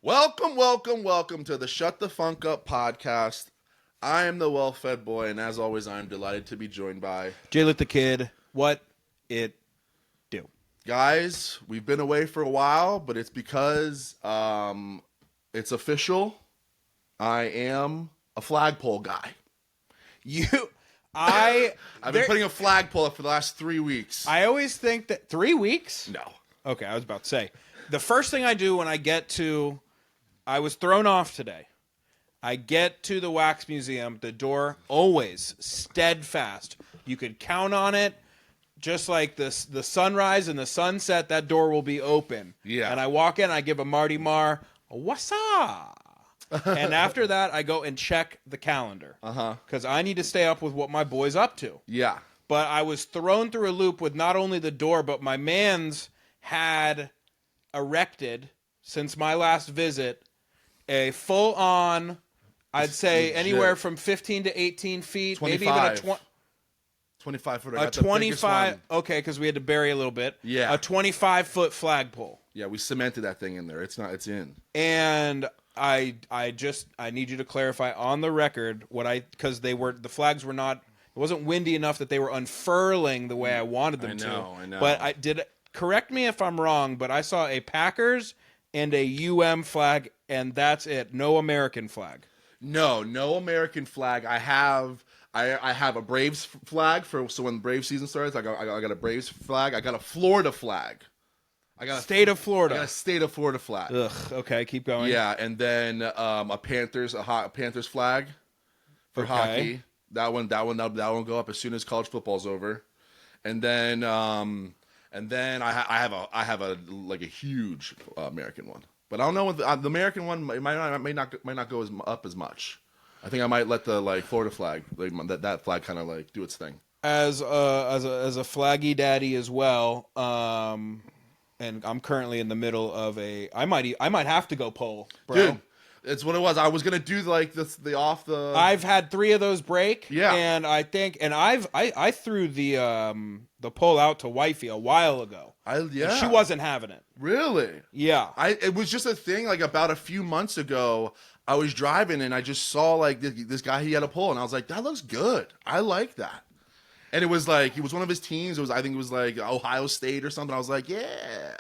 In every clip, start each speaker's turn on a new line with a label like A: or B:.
A: Welcome to the Shut the Funk Up podcast. I am the well-fed boy, and as always, I am delighted to be joined by...
B: Jaylit the Kid, what it do?
A: Guys, we've been away for a while, but it's because it's official. I am a flagpole guy. I've been putting a flagpole up for the last 3 weeks.
B: I always think that 3 weeks?
A: No.
B: Okay, I was about to say. The first thing I do when I get to... I was thrown off today. I get to the wax museum, the door always steadfast. You could count on it. Just like the sunrise and the sunset, that door will be open.
A: Yeah.
B: And I walk in, I give a Marty Marr, what's up? And after that, I go and check the calendar. Because I need to stay up with what my boy's up to.
A: Yeah.
B: But I was thrown through a loop with not only the door, but my mans had erected, since my last visit, a full-on, I'd say anywhere from 15 to 18 feet,
A: 25.
B: maybe even a
A: 25 foot.
B: A 25, okay, because we had to bury a little bit.
A: Yeah.
B: A 25-foot flagpole.
A: Yeah, we cemented that thing in there. It's in.
B: And I need you to clarify on the record because the flags were not, it wasn't windy enough that they were unfurling the way I wanted them to.
A: I know.
B: But correct me if I'm wrong, but I saw a Packers and a flag, and that's it. No American flag.
A: No American flag. I have a Braves flag so when Braves season starts, I got a Braves flag. I got a Florida flag. I got
B: State of Florida.
A: I got a State of Florida flag.
B: Ugh. Okay, keep going.
A: Yeah, and then a Panthers flag for hockey. That one will go up as soon as college football's over, and then I have a huge American one. But I don't know what the American one may not go up as much. I think I might let the Florida flag, that flag, kind of do its thing.
B: As a flaggy daddy as well, and I'm currently in the middle of I might have to go pole, bro.
A: Dude, it's what it was. I was gonna do the off the.
B: I've had 3 of those break.
A: Yeah,
B: and I think, and I threw the pole out to wifey a while ago.
A: Yeah.
B: She wasn't having it.
A: Really?
B: Yeah.
A: It was just a thing, about a few months ago, I was driving and I just saw, this guy, he had a pole, and I was like, that looks good. I like that. And it was it was one of his teams. I think it was Ohio State or something. I was like, yeah.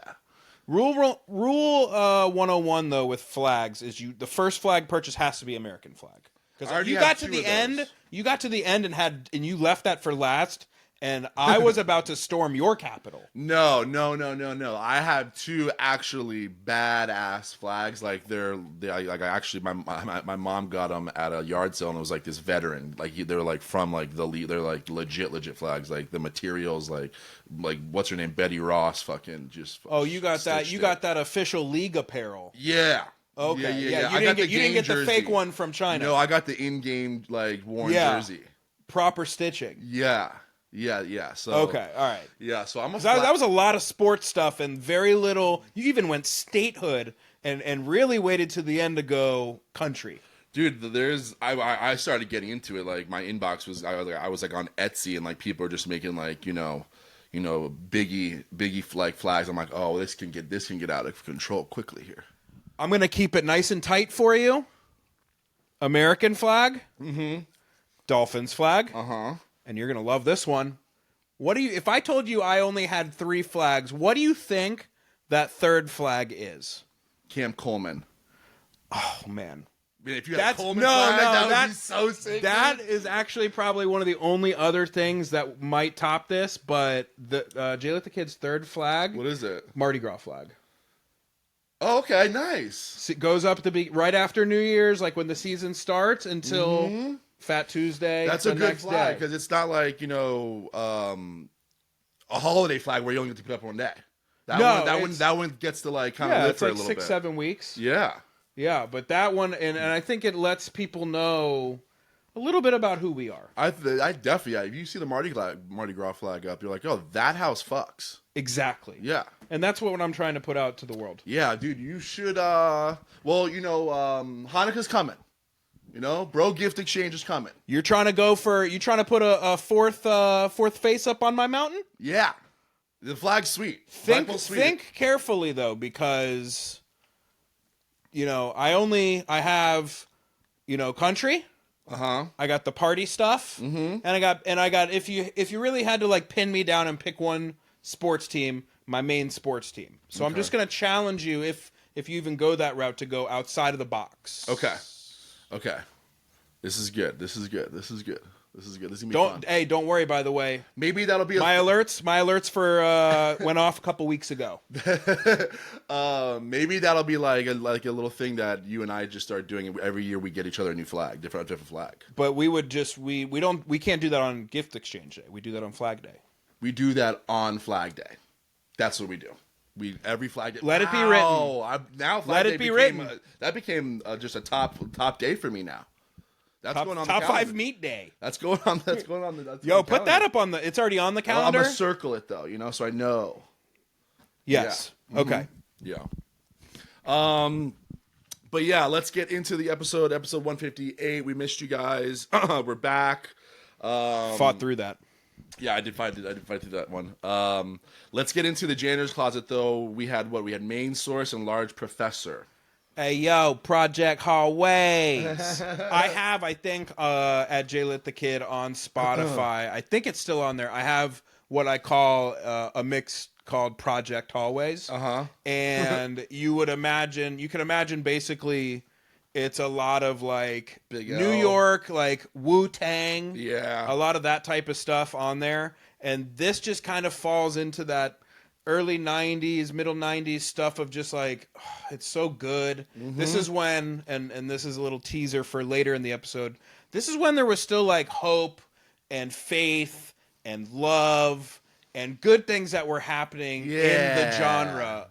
B: Rule 101 though with flags is the first flag purchase has to be American flag. Because you got to the end and you left that for last. And I was about to storm your capital.
A: No. I have 2 actually badass flags. My mom got them at a yard sale, and it was this veteran. They're from they're legit flags. The materials, what's her name, Betty Ross, fucking just.
B: Oh, you got that? You got that official league apparel.
A: Yeah.
B: Okay.
A: Yeah.
B: You didn't get the fake one from China.
A: No, I got the in-game worn jersey.
B: Proper stitching.
A: Yeah. So
B: okay, all right.
A: Yeah, so
B: that was a lot of sports stuff and very little. You even went statehood and really waited to the end to go country.
A: Dude, I started getting into it. My inbox was I was on Etsy, and people are just making biggie flags. I'm like, oh, this can get out of control quickly here.
B: I'm gonna keep it nice and tight for you. American flag.
A: Mm-hmm.
B: Dolphins flag.
A: Uh-huh.
B: And you're going to love this one. If I told you I only had 3 flags, what do you think that 3rd flag is?
A: Cam Coleman.
B: Oh, man.
A: If you had a Coleman flag, that would be so sick.
B: That is actually probably one of the only other things that might top this, but Jaylit the Kid's 3rd flag.
A: What is it?
B: Mardi Gras flag.
A: Oh, okay, nice.
B: It goes up to right after New Year's, when the season starts, until Fat Tuesday.
A: That's a good flag, because it's not a holiday flag where you only get to put up one day. That one gets to kind of live for a little bit.
B: 6-7 weeks.
A: Yeah,
B: but that one, and I think it lets people know a little bit about who we are.
A: I definitely, if you see the Mardi Gras flag up, you're like, oh, that house fucks.
B: Exactly.
A: Yeah.
B: And that's what I'm trying to put out to the world.
A: Yeah, dude, you should, Hanukkah's coming. Bro gift exchange is coming.
B: You're trying to put a fourth face up on my mountain?
A: Yeah. The flag's sweet.
B: Think carefully though, because I have, country. I got the party stuff, and I got if you really had to like pin me down and pick one sports team, my main sports team. So I'm just gonna challenge you if you even go that route to go outside of the box.
A: Okay. This is good. This is gonna be fun.
B: Hey, don't worry. By the way,
A: maybe that'll be
B: my alerts for went off a couple weeks ago.
A: Maybe that'll be like a little thing that you and I just start doing every year. We get each other a new flag, different flag.
B: But we would just we can't do that on gift exchange day. We do that on Flag Day.
A: We do that on Flag Day. That's what we do. Every Flag Day.
B: Let it be written.
A: Now Flag Day written. That became just a top day for me now. That's going on the
B: top
A: calendar.
B: 5 meat day.
A: That's going on. That's
B: Yo, put that up on the. It's already on the calendar.
A: I'm gonna circle it though, so I know.
B: Yes. Yeah. Okay.
A: Yeah. But yeah, let's get into the episode 158. We missed you guys. We're back.
B: Fought through that.
A: Yeah, I did fight through that one. Let's get into the janitor's closet though. We had main source and large professor.
B: Hey, yo, Project Hallways. I think, at J-Lit the Kid on Spotify. I think it's still on there. I have what I call a mix called Project Hallways. And you can imagine basically it's a lot of like
A: Big
B: New
A: L.
B: York, like Wu-Tang.
A: Yeah.
B: A lot of that type of stuff on there. And this just kind of falls into that early 90s, middle 90s stuff of just like, it's so good. This is when, and this is a little teaser for later in the episode, this is when there was still like hope and faith and love and good things that were happening in the genre.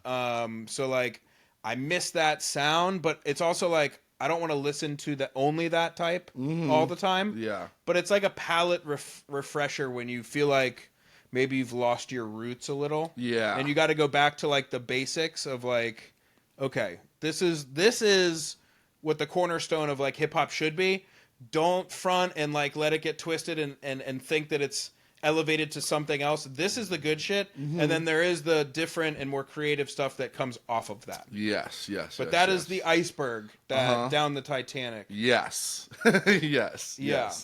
B: So like, I miss that sound, but it's also like, I don't want to listen to only that type all the time.
A: Yeah.
B: But it's like a palate refresher when you feel like maybe you've lost your roots a little.
A: Yeah.
B: And you got to go back to like the basics of like, okay, this is what the cornerstone of like hip hop should be. Don't front and like let it get twisted and think that it's elevated to something else. This is the good shit. And then there is the different and more creative stuff that comes off of that.
A: Yes.
B: But that is the iceberg that down the Titanic.
A: Yes. Yes.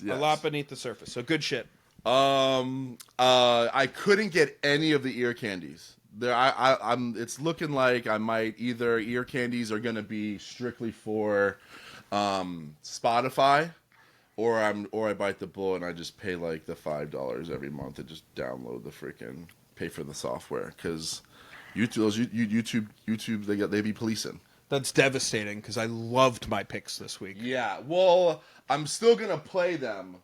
B: A lot beneath the surface. So good shit.
A: I couldn't get any of the ear candies. It's looking like I might either ear candies are gonna be strictly for Spotify, or I bite the bullet and I just pay like the $5 every month and just download the freaking pay for the software, because YouTube they be policing.
B: That's devastating because I loved my picks this week.
A: Yeah, well, I'm still gonna play them.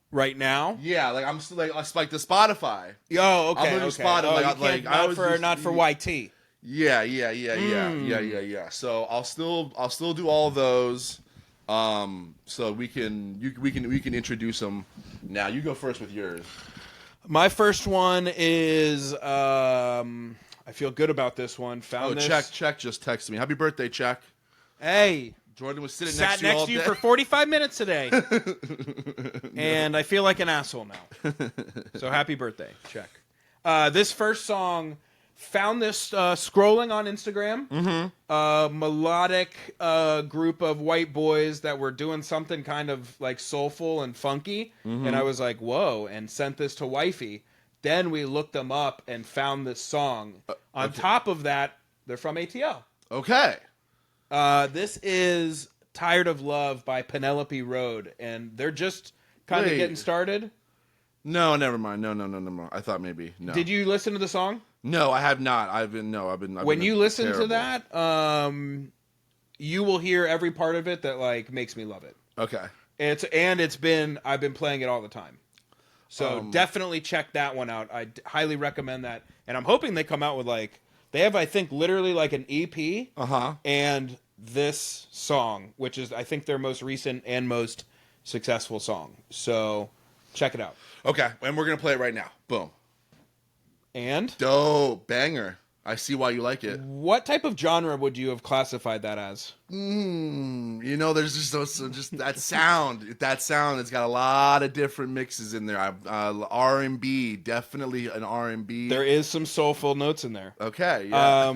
B: Right now?
A: Yeah, like I'm still like the Spotify.
B: Oh, okay.
A: I'm Spotify.
B: Not for YT.
A: Yeah. So I'll still do all those. So we can introduce them now. You go first with yours.
B: My first one is I feel good about this one.
A: Check just texted me. Happy birthday, Check.
B: Hey.
A: Jordan was sitting
B: Sat
A: next
B: to you for 45 minutes today. And I feel like an asshole now. So happy birthday, Check. This first song, found this scrolling on Instagram. Melodic group of white boys that were doing something kind of like soulful and funky. And I was like, whoa, and sent this to wifey. Then we looked them up and found this song. On top of that, they're from ATL.
A: Okay.
B: This is Tired of Love by Penelope Road, and they're just kind of getting started.
A: No, never mind. No. I thought maybe. No.
B: Did you listen to the song?
A: No, I have not. I've been.
B: When you listen to that, you will hear every part of it that like makes me love it.
A: Okay.
B: I've been playing it all the time. So definitely check that one out. I highly recommend that, and I'm hoping they come out with like. They have, I think, literally like an EP and this song, which is, I think, their most recent and most successful song. So check it out.
A: Okay, and we're going to play it right now. Boom.
B: And?
A: Dope. Banger. I see why you like it.
B: What type of genre would you have classified that as?
A: There's just that sound. That sound. It's got a lot of different mixes in there. R&B, definitely an R&B.
B: There is some soulful notes in there.
A: Okay, yeah.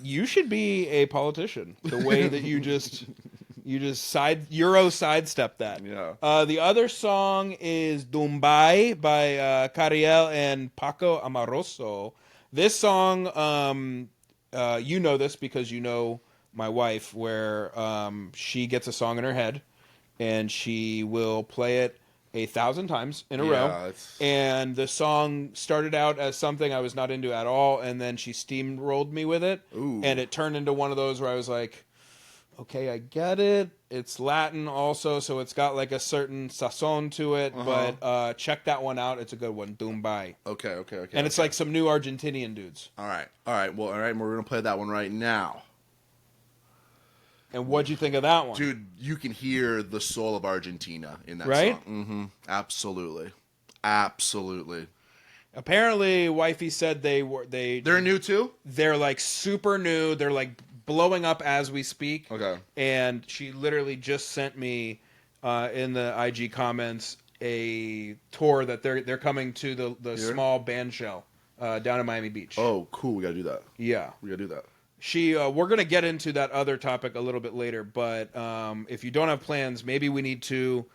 B: You should be a politician. The way that you just Euro sidestep that.
A: Yeah.
B: The other song is Dumbai by Cariel and Paco Amoroso. This song, you know this because you know my wife, where she gets a song in her head and she will play it 1,000 times in a row. And the song started out as something I was not into at all, and then she steamrolled me with it.
A: Ooh.
B: And it turned into one of those where I was like, okay, I get it. It's Latin also, so it's got like a certain sazon to it. But check that one out. It's a good one. Dumbai.
A: Okay.
B: And it's like some new Argentinian dudes.
A: All right. Well, all right. We're gonna play that one right now.
B: And what'd you think of that one?
A: Dude, you can hear the soul of Argentina in that
B: right?
A: song. Mm-hmm. Absolutely.
B: Apparently, Wifey said they're
A: new too?
B: They're like super new. They're like blowing up as we speak.
A: Okay.
B: And she literally just sent me in the IG comments a tour that they're coming to the small band shell down in Miami Beach.
A: Oh, cool. We gotta do that.
B: Yeah.
A: We gotta do that.
B: We're gonna get into that other topic a little bit later, but if you don't have plans, maybe we need to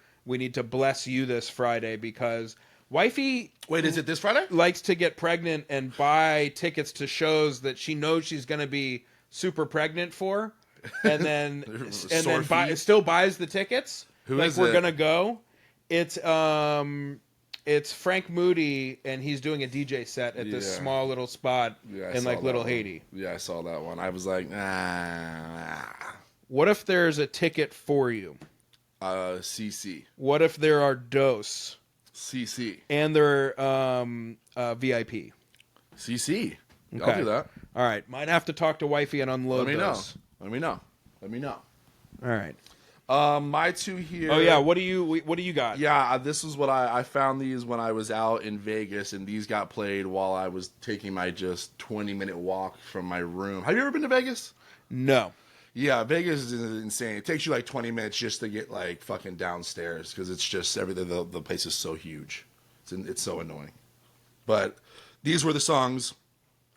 B: bless you this Friday, because Wifey,
A: wait, is it this Friday?
B: Likes to get pregnant and buy tickets to shows that she knows she's gonna be super pregnant for, and then still buys the tickets.
A: Who
B: like
A: is
B: we're
A: it?
B: Gonna go. It's Frank Moody, and he's doing a DJ set at this small little spot in like Little Haiti.
A: Yeah, I saw that one. I was like,
B: What if there's a ticket for you?
A: CC.
B: What if there are dos?
A: CC.
B: And they're VIP.
A: CC.
B: Okay.
A: I'll do that.
B: All right. Might have to talk to Wifey and unload those.
A: Let me know.
B: All right.
A: My two here.
B: Oh yeah, what do you got?
A: Yeah, this is what I found these when I was out in Vegas, and these got played while I was taking my just 20-minute walk from my room. Have you ever been to Vegas?
B: No.
A: Yeah, Vegas is insane. It takes you like 20 minutes just to get like fucking downstairs, because it's just everything. The place is so huge. It's so annoying. But these were the songs.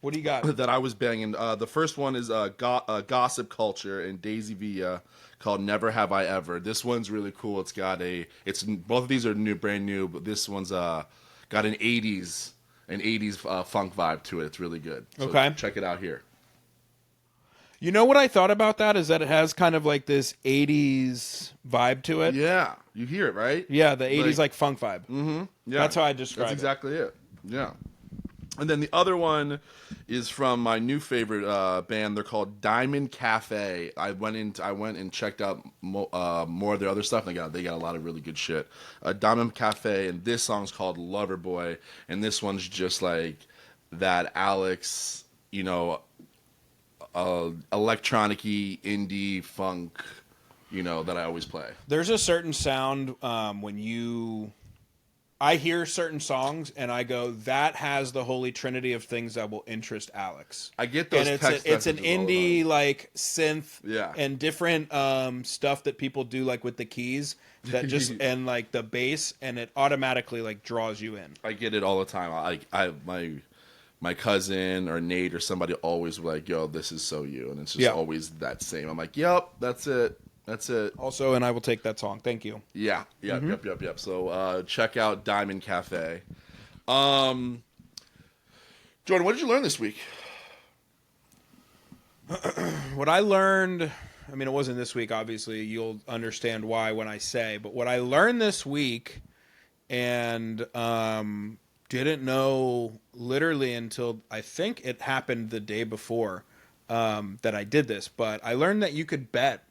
B: What do you got?
A: That I was banging. The first one is Gossip Culture and Daisy Villa, called Never Have I Ever. This one's really cool. It's got both of these are brand new, but this one's got an 80s funk vibe to it. It's really good. So
B: okay.
A: Check it out here.
B: You know what I thought about that is that it has kind of like this 80s vibe to it.
A: Yeah, you hear it, right?
B: Yeah, the 80s like funk vibe.
A: Mm-hmm. Yeah,
B: that's how I describe it.
A: That's exactly it. Yeah. And then the other one is from my new favorite band. They're called Diamond Cafe. I went and checked out more of their other stuff. They got a lot of really good shit. Diamond Cafe, and this song's called Lover Boy. And this one's just like that Alex, electronic-y, indie funk, that I always play.
B: There's a certain sound when I hear certain songs and I go, that has the holy trinity of things that will interest Alex.
A: I get those
B: and
A: text
B: it's an
A: messages
B: indie like synth
A: Yeah.
B: and different stuff that people do like with the keys that just and like the bass, and it automatically like draws you in.
A: I get it all the time. My cousin or Nate or somebody always like, yo, this is so you, and it's just always that same. I'm like, yep, that's it. That's it.
B: Also, and I will take that song. Thank you.
A: Yeah. Yep. So check out Diamond Cafe. Jordan, what did you learn this week?
B: What I learned, I mean, it wasn't this week, obviously. You'll understand why when I say. But what I learned this week, and didn't know literally until I think it happened the day before that I did this. But I learned that you could bet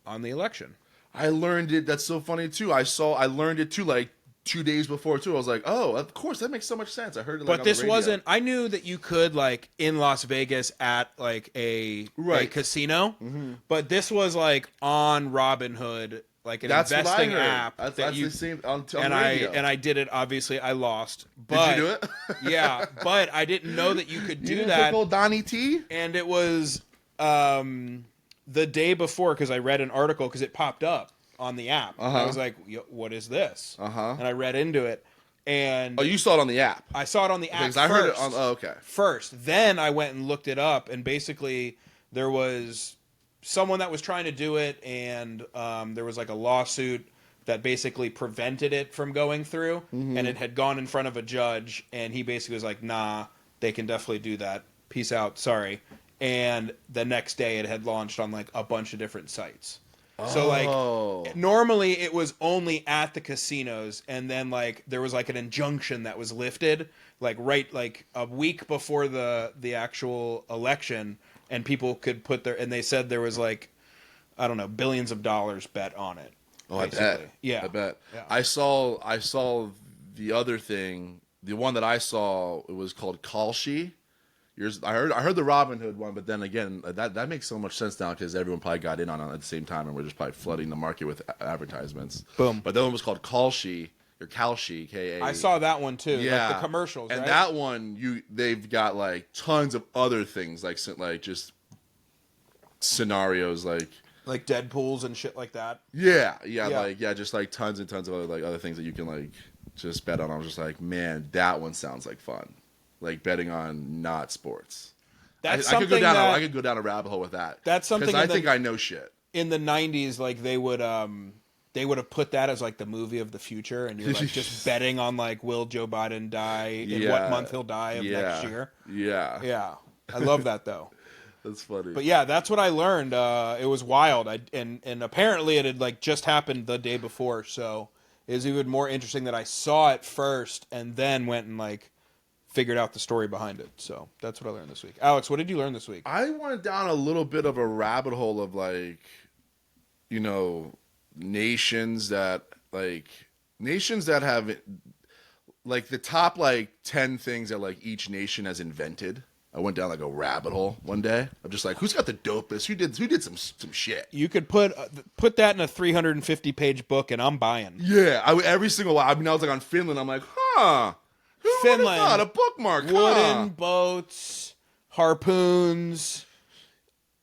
B: on the election.
A: I learned it. That's so funny too. I learned it too, like 2 days before too. I was like, oh, of course, that makes so much sense. I heard it. Like,
B: but this wasn't. I knew that you could like in Las Vegas at like a casino, but this was like on Robinhood like an
A: That's
B: investing
A: what I heard.
B: app.
A: That's
B: you,
A: the same on
B: and
A: radio.
B: I did it. Obviously, I lost. But,
A: Did you do it?
B: Yeah, but I didn't know that you could do
A: you didn't
B: that.
A: Pick old Donnie T?
B: And it was the day before, because I read an article because it popped up on the app. I was like, "What is this?" And I read into it. And
A: you saw it on the app.
B: I saw it on the app
A: Because
B: first.
A: I heard it on. Oh, okay.
B: First, then I went and looked it up, and basically there was someone that was trying to do it, and there was like a lawsuit that basically prevented it from going through, and it had gone in front of a judge, and he basically was like, "Nah, they can definitely do that. Peace out. Sorry." And the next day, it had launched on like a bunch of different sites. So like normally it was only at the casinos, and then like there was like an injunction that was lifted like right like a week before the actual election, and people could put their, and they said there was like, I don't know, billions of dollars bet on it.
A: Oh, basically. I bet.
B: Yeah,
A: I bet.
B: Yeah.
A: I saw the other thing. The one that I saw, it was called Kalshi. I heard the Robin Hood one, but then again, that makes so much sense now because everyone probably got in on it at the same time, and we're just probably flooding the market with advertisements.
B: Boom.
A: But that one was called Kalshi, or Kalshi, K-A.
B: I saw that one too.
A: Yeah,
B: like the commercials.
A: And
B: right?
A: that one, they've got like tons of other things, like just scenarios, like
B: Deadpools and shit like that.
A: Yeah, just like tons and tons of other things that you can like just bet on. I was just like, man, that one sounds like fun. Like betting on not sports.
B: That's
A: I could go down.
B: that,
A: I could go down a rabbit hole with that.
B: That's something
A: because I think I know shit.
B: In the 90s, like they would have put that as like the movie of the future, and you're like just betting on like, will Joe Biden die in what month he'll die of next year. Yeah. I love that though.
A: That's funny.
B: But yeah, that's what I learned. It was wild. And apparently it had like just happened the day before, so it was even more interesting that I saw it first and then went and like figured out the story behind it. So that's what I learned this week. Alex, what did you learn this week?
A: I went down a little bit of a rabbit hole of like, nations that have like the top like 10 things that like each nation has invented. I went down like a rabbit hole one day. I'm just like, who's got the dopest? Who did some shit?
B: You could put that in a 350-page book, and I'm buying.
A: Yeah, every single one. I mean, I was like on Finland. I'm like, huh? Who
B: Finland,
A: would have thought a bookmark?
B: Wooden boats, harpoons,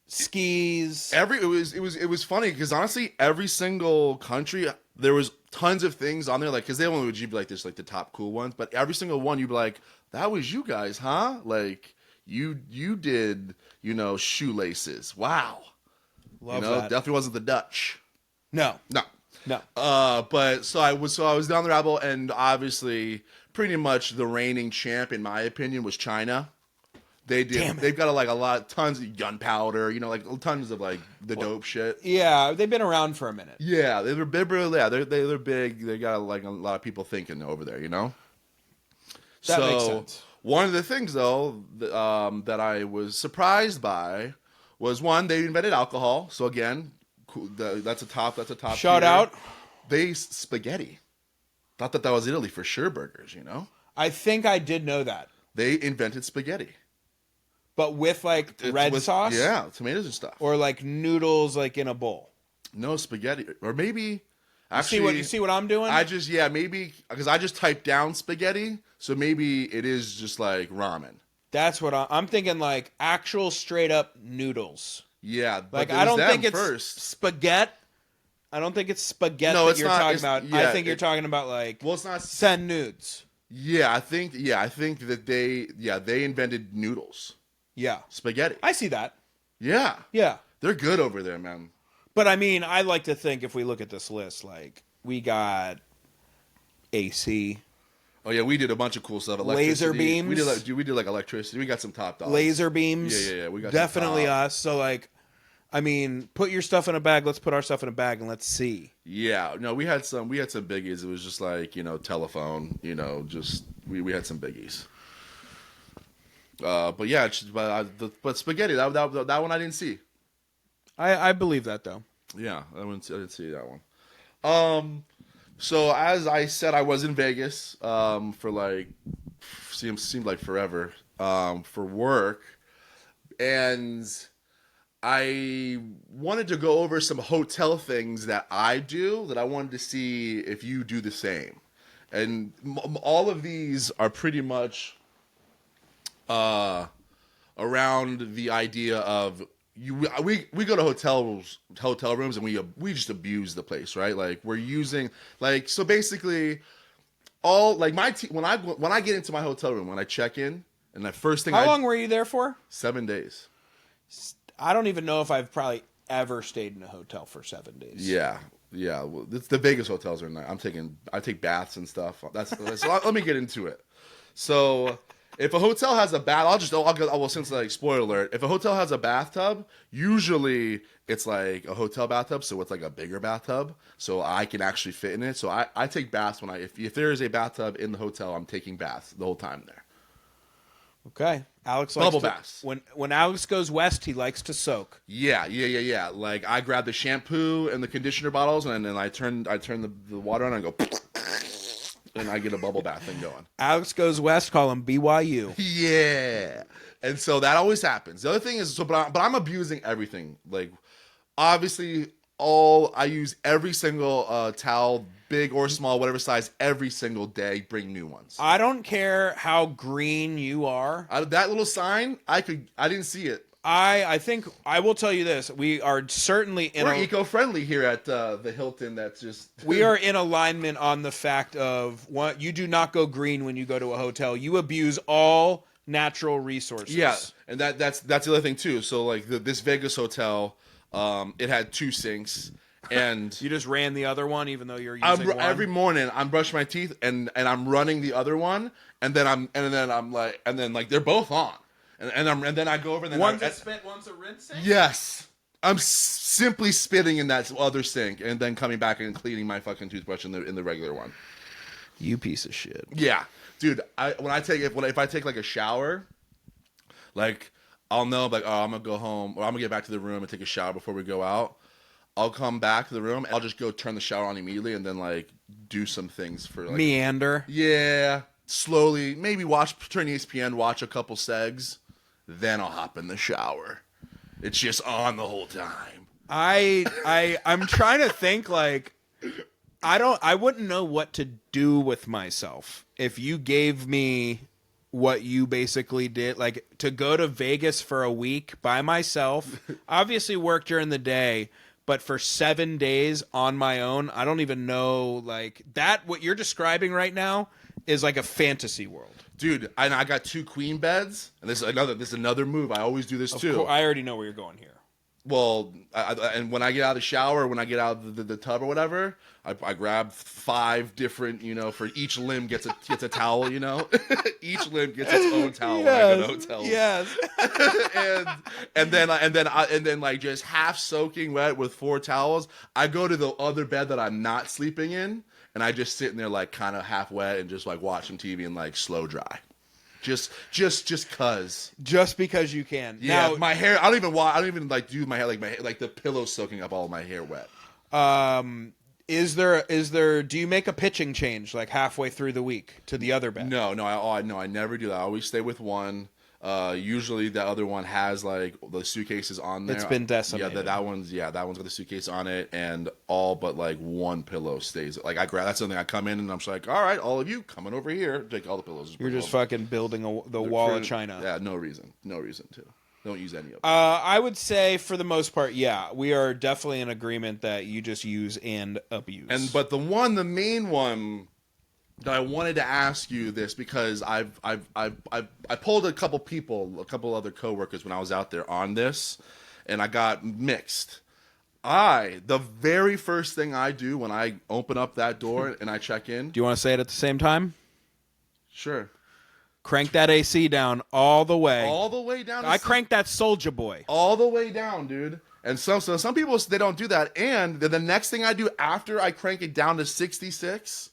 B: skis.
A: It was funny because honestly, every single country there was tons of things on there. Like, because they only would be like this, like the top cool ones. But every single one, you'd be like, that was you guys, huh? Like. You did, shoelaces. Wow.
B: Love that.
A: Definitely wasn't the Dutch.
B: No.
A: But so I was down the rabbit hole, and obviously pretty much the reigning champ in my opinion was China. They've got a lot, tons of gunpowder, like tons of like the dope shit.
B: Yeah, they've been around for a minute.
A: Yeah, they're big. They're big. They got like a lot of people thinking over there,
B: That makes sense.
A: One of the things, though, that I was surprised by was one, they invented alcohol. So again, that's a top.
B: Shout out.
A: Spaghetti. Thought that was Italy for sure. Burgers,
B: I think I did know that.
A: They invented spaghetti,
B: but with like red sauce.
A: Yeah, tomatoes and stuff,
B: or like noodles, like in a bowl.
A: No spaghetti, or maybe. Actually,
B: you see what I'm doing?
A: Maybe because I just typed down spaghetti, so maybe it is just like ramen.
B: That's what I'm thinking, like actual straight up noodles.
A: Yeah,
B: like I don't think it's spaghetti. I don't think it's spaghetti that you're talking about. I think you're talking about like
A: it's not
B: send nudes.
A: Yeah, I think that they invented noodles.
B: Yeah,
A: spaghetti.
B: I see that.
A: Yeah, they're good over there, man.
B: But I mean, I like to think if we look at this list, like we got AC.
A: Oh yeah, we did a bunch of cool stuff.
B: Laser beams.
A: We did like electricity. We got some top dogs.
B: Laser beams.
A: Yeah. We got
B: definitely us. So like, I mean, put your stuff in a bag. Let's put our stuff in a bag and let's see.
A: Yeah. No, we had some biggies. It was just like telephone. Just we had some biggies. But yeah, but spaghetti. That one I didn't see.
B: I believe that though.
A: Yeah, I didn't see that one. So as I said, I was in Vegas for like seemed like forever for work, and I wanted to go over some hotel things that I do that I wanted to see if you do the same. And all of these are pretty much around the idea of we go to hotel rooms and we just abuse the place, right? Like we're using like so basically all like when I get into my hotel room when I check in and the first thing
B: How long were you there for?
A: 7 days.
B: I don't even know if I've probably ever stayed in a hotel for 7 days.
A: Yeah. Yeah, well, the Vegas hotels are nice. I take baths and stuff. That's let me get into it. So, if a hotel has a bath, since like spoiler alert, if a hotel has a bathtub, usually it's like a hotel bathtub, so it's like a bigger bathtub, so I can actually fit in it. So I take baths if there is a bathtub in the hotel, I'm taking baths the whole time there.
B: Okay. Alex likes
A: Bubble baths.
B: When Alex goes west, he likes to soak.
A: Yeah. Like I grab the shampoo and the conditioner bottles, and then I turn the water on and I go, and I get a bubble bath thing going.
B: Alex goes west, call him BYU.
A: Yeah. And so that always happens. The other thing is, but I'm abusing everything. Like, obviously, I use every single towel, big or small, whatever size, every single day. Bring new ones.
B: I don't care how green you are.
A: That little sign, I didn't see it.
B: I think I will tell you this: we are certainly
A: we're eco-friendly here at the Hilton. That's just
B: we are in alignment on the fact of what you do not go green when you go to a hotel. You abuse all natural resources.
A: Yeah, and that's the other thing too. So like this Vegas hotel, it had 2 sinks. And
B: you just ran the other one, even though you're using one?
A: Every morning I'm brushing my teeth and I'm running the other one, and then they're both on, and then I go over and then
B: one's a spit, one's a rinse sink?
A: Yes, I'm simply spitting in that other sink and then coming back and cleaning my fucking toothbrush in the regular one.
B: You piece of shit.
A: Yeah, dude. If I take like a shower, like I'll know like I'm gonna go home or I'm gonna get back to the room and take a shower before we go out. I'll come back to the room. I'll just go turn the shower on immediately and then like do some things for like
B: meander.
A: Yeah, slowly. Maybe turn ESPN, watch a couple segs, then I'll hop in the shower. It's just on the whole time.
B: I'm trying to think like I wouldn't know what to do with myself if you gave me what you basically did, like to go to Vegas for a week by myself. Obviously work during the day. But for 7 days on my own, I don't even know, like, that, what you're describing right now is like a fantasy world.
A: Dude, I got 2 queen beds, and this is another move. I always do this too.
B: I already know where you're going here.
A: Well, and when I get out of the shower, when I get out of the tub or whatever, I grab 5 different, for each limb gets a towel, each limb gets its own towel when I go to hotels.
B: Yes.
A: and then like just half soaking wet with 4 towels. I go to the other bed that I'm not sleeping in, and I just sit in there like kind of half wet and just like watch some TV and like slow dry. Just cause.
B: Just because you can.
A: Yeah, now, my hair. I don't even like do my hair like the pillow's soaking up all my hair wet.
B: Is there? Do you make a pitching change like halfway through the week to the other bed?
A: No. I never do that. I always stay with one. Usually the other one has like the suitcases on there.
B: It's been decimated.
A: Yeah, that one's got the suitcase on it, and all but like one pillow stays. Like I grab that's something I come in and I'm just like, all right, all of you coming over here, take all the pillows.
B: You're just fucking building the wall of China.
A: Yeah, no reason to. Don't use any of them.
B: I would say for the most part, yeah, we are definitely in agreement that you just use and abuse.
A: But the main one that I wanted to ask you this because I polled a couple other coworkers when I was out there on this, and I got mixed. The very first thing I do when I open up that door and I check in.
B: Do you want to say it at the same time?
A: Sure.
B: Crank that AC down all the way.
A: All the way down.
B: I cranked that Soulja Boy.
A: All the way down, dude. And so some people, they don't do that. And the next thing I do after I crank it down to 66,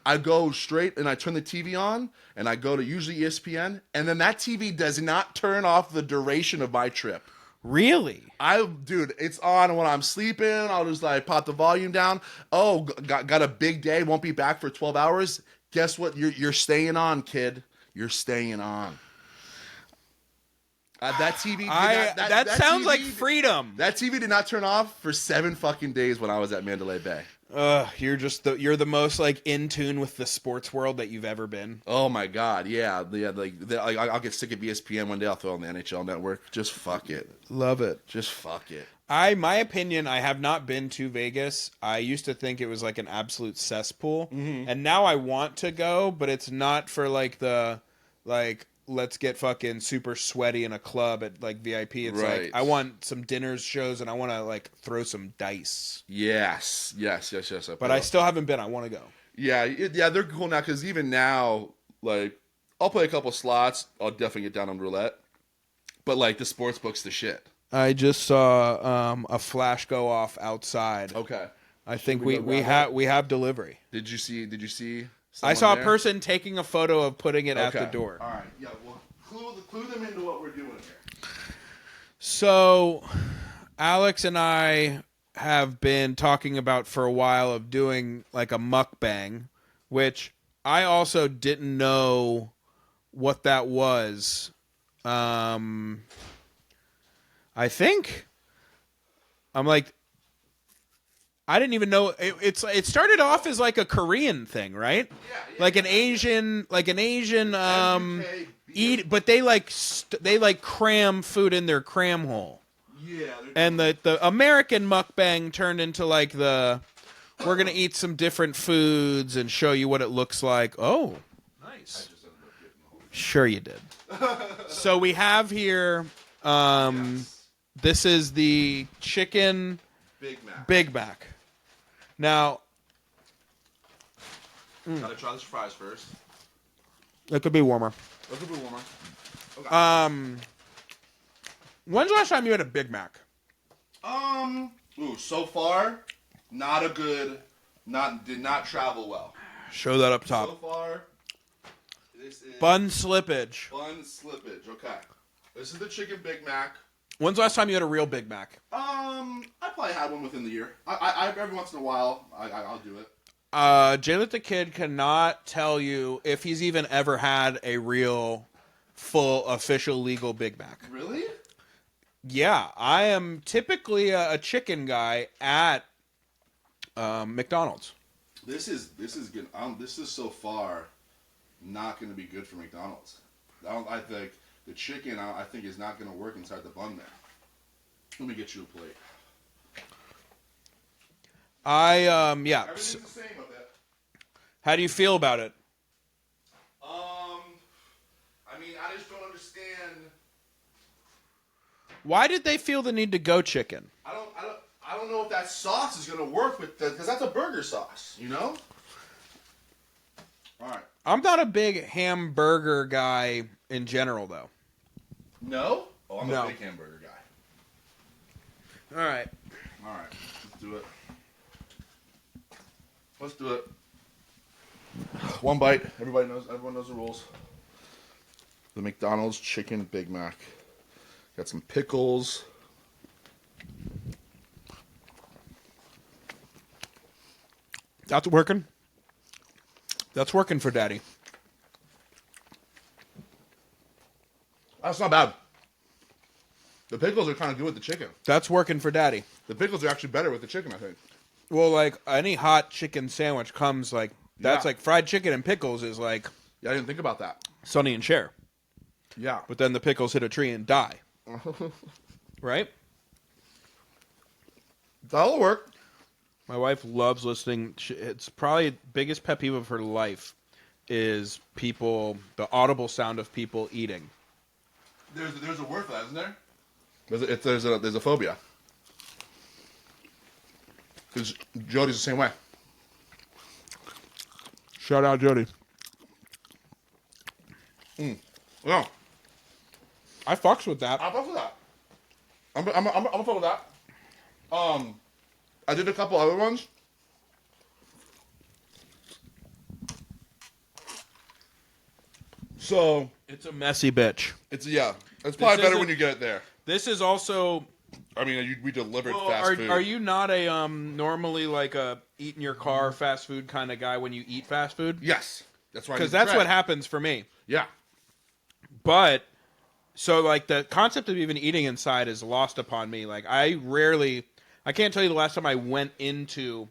A: I go straight and I turn the TV on and I go to usually ESPN. And then that TV does not turn off the duration of my trip.
B: Really?
A: Dude, it's on when I'm sleeping. I'll just like pop the volume down. Oh, got a big day. Won't be back for 12 hours. Guess what? You're staying on, kid. You're staying on. That TV.
B: That sounds
A: TV,
B: like freedom.
A: That TV did not turn off for 7 fucking days when I was at Mandalay Bay.
B: You're the most like in tune with the sports world that you've ever been.
A: Oh my god, yeah. I'll get sick of ESPN one day. I'll throw on the NHL Network. Just fuck it.
B: Love it.
A: Just fuck it.
B: My opinion, I have not been to Vegas. I used to think it was like an absolute cesspool, and now I want to go, but it's not for like let's get fucking super sweaty in a club at like VIP. It's
A: right.
B: like I want some dinners, shows, and I want to like throw some dice.
A: Yes.
B: But I still haven't been. I want to go.
A: Yeah, they're cool now because even now, like, I'll play a couple slots. I'll definitely get down on roulette. But like the sports book's the shit.
B: I just saw a flash go off outside.
A: Okay.
B: I think we have delivery.
A: Did you see?
B: I saw
A: there?
B: a person taking a photo of putting it at the door.
A: All right. Yeah. Well, clue them into what we're doing here.
B: So, Alex and I have been talking about for a while of doing like a mukbang, which I also didn't know what that was. I think I'm like, I didn't even know it started off as like a Korean thing, right? Yeah. Like an Asian eat, but they like cram food in their cram hole.
A: Yeah.
B: And the American mukbang turned into like we're gonna eat some different foods and show you what it looks like. Oh, nice. Sure you did. So we have here. Yes. This is the chicken Big Mac. Now,
A: gotta try the fries first.
B: It could be warmer.
A: Okay.
B: When's the last time you had a Big Mac?
A: So far, did not travel well.
B: Show that up top.
A: So far, this is
B: bun slippage.
A: Okay. This is the chicken Big Mac.
B: When's the last time you had a real Big Mac?
A: I probably had one within the year. I every once in a while, I'll do it.
B: Jaylet the Kid cannot tell you if he's even ever had a real, full, official, legal Big Mac.
A: Really?
B: Yeah, I am typically a chicken guy at McDonald's.
A: This is good. This is so far not going to be good for McDonald's. I think the chicken I think is not going to work inside the bun there. Let me get you a plate.
B: Yeah.
A: Everything's the same with it.
B: How do you feel about it?
A: I mean, I just don't understand.
B: Why did they feel the need to go chicken?
A: I don't know if that sauce is going to work with because that's a burger sauce, you know? All right.
B: I'm not a big hamburger guy in general, though.
A: No? Oh, I'm a big hamburger guy.
B: All right.
A: Let's do it. One bite. Everyone knows the rules. The McDonald's chicken Big Mac. Got some pickles.
B: That's working. That's working for Daddy.
A: That's not bad. The pickles are kind of good with the chicken.
B: That's working for Daddy.
A: The pickles are actually better with the chicken, I think.
B: Well, like any hot chicken sandwich comes like that's like fried chicken and pickles is like.
A: Yeah, I didn't think about that.
B: Sonny and Cher.
A: Yeah.
B: But then the pickles hit a tree and die. Right?
A: That'll work.
B: My wife loves listening. It's probably the biggest pet peeve of her life is the audible sound of people eating.
A: There's a word for that, isn't there? There's a phobia. Because Jody's the same way.
B: Shout out Jody.
A: No.
B: I fucks with that.
A: I fuck with that. I'm a fuck with that. I did a couple other ones. So
B: it's a messy bitch.
A: It's probably better when you get it there.
B: This is also.
A: I mean, we delivered fast food.
B: Are you not a normally like a eat in your car fast food kind of guy when you eat fast food?
A: Yes, that's right.
B: Because that's what happens for me.
A: Yeah,
B: but So, like, the concept of even eating inside is lost upon me. Like, I can't tell you the last time I went into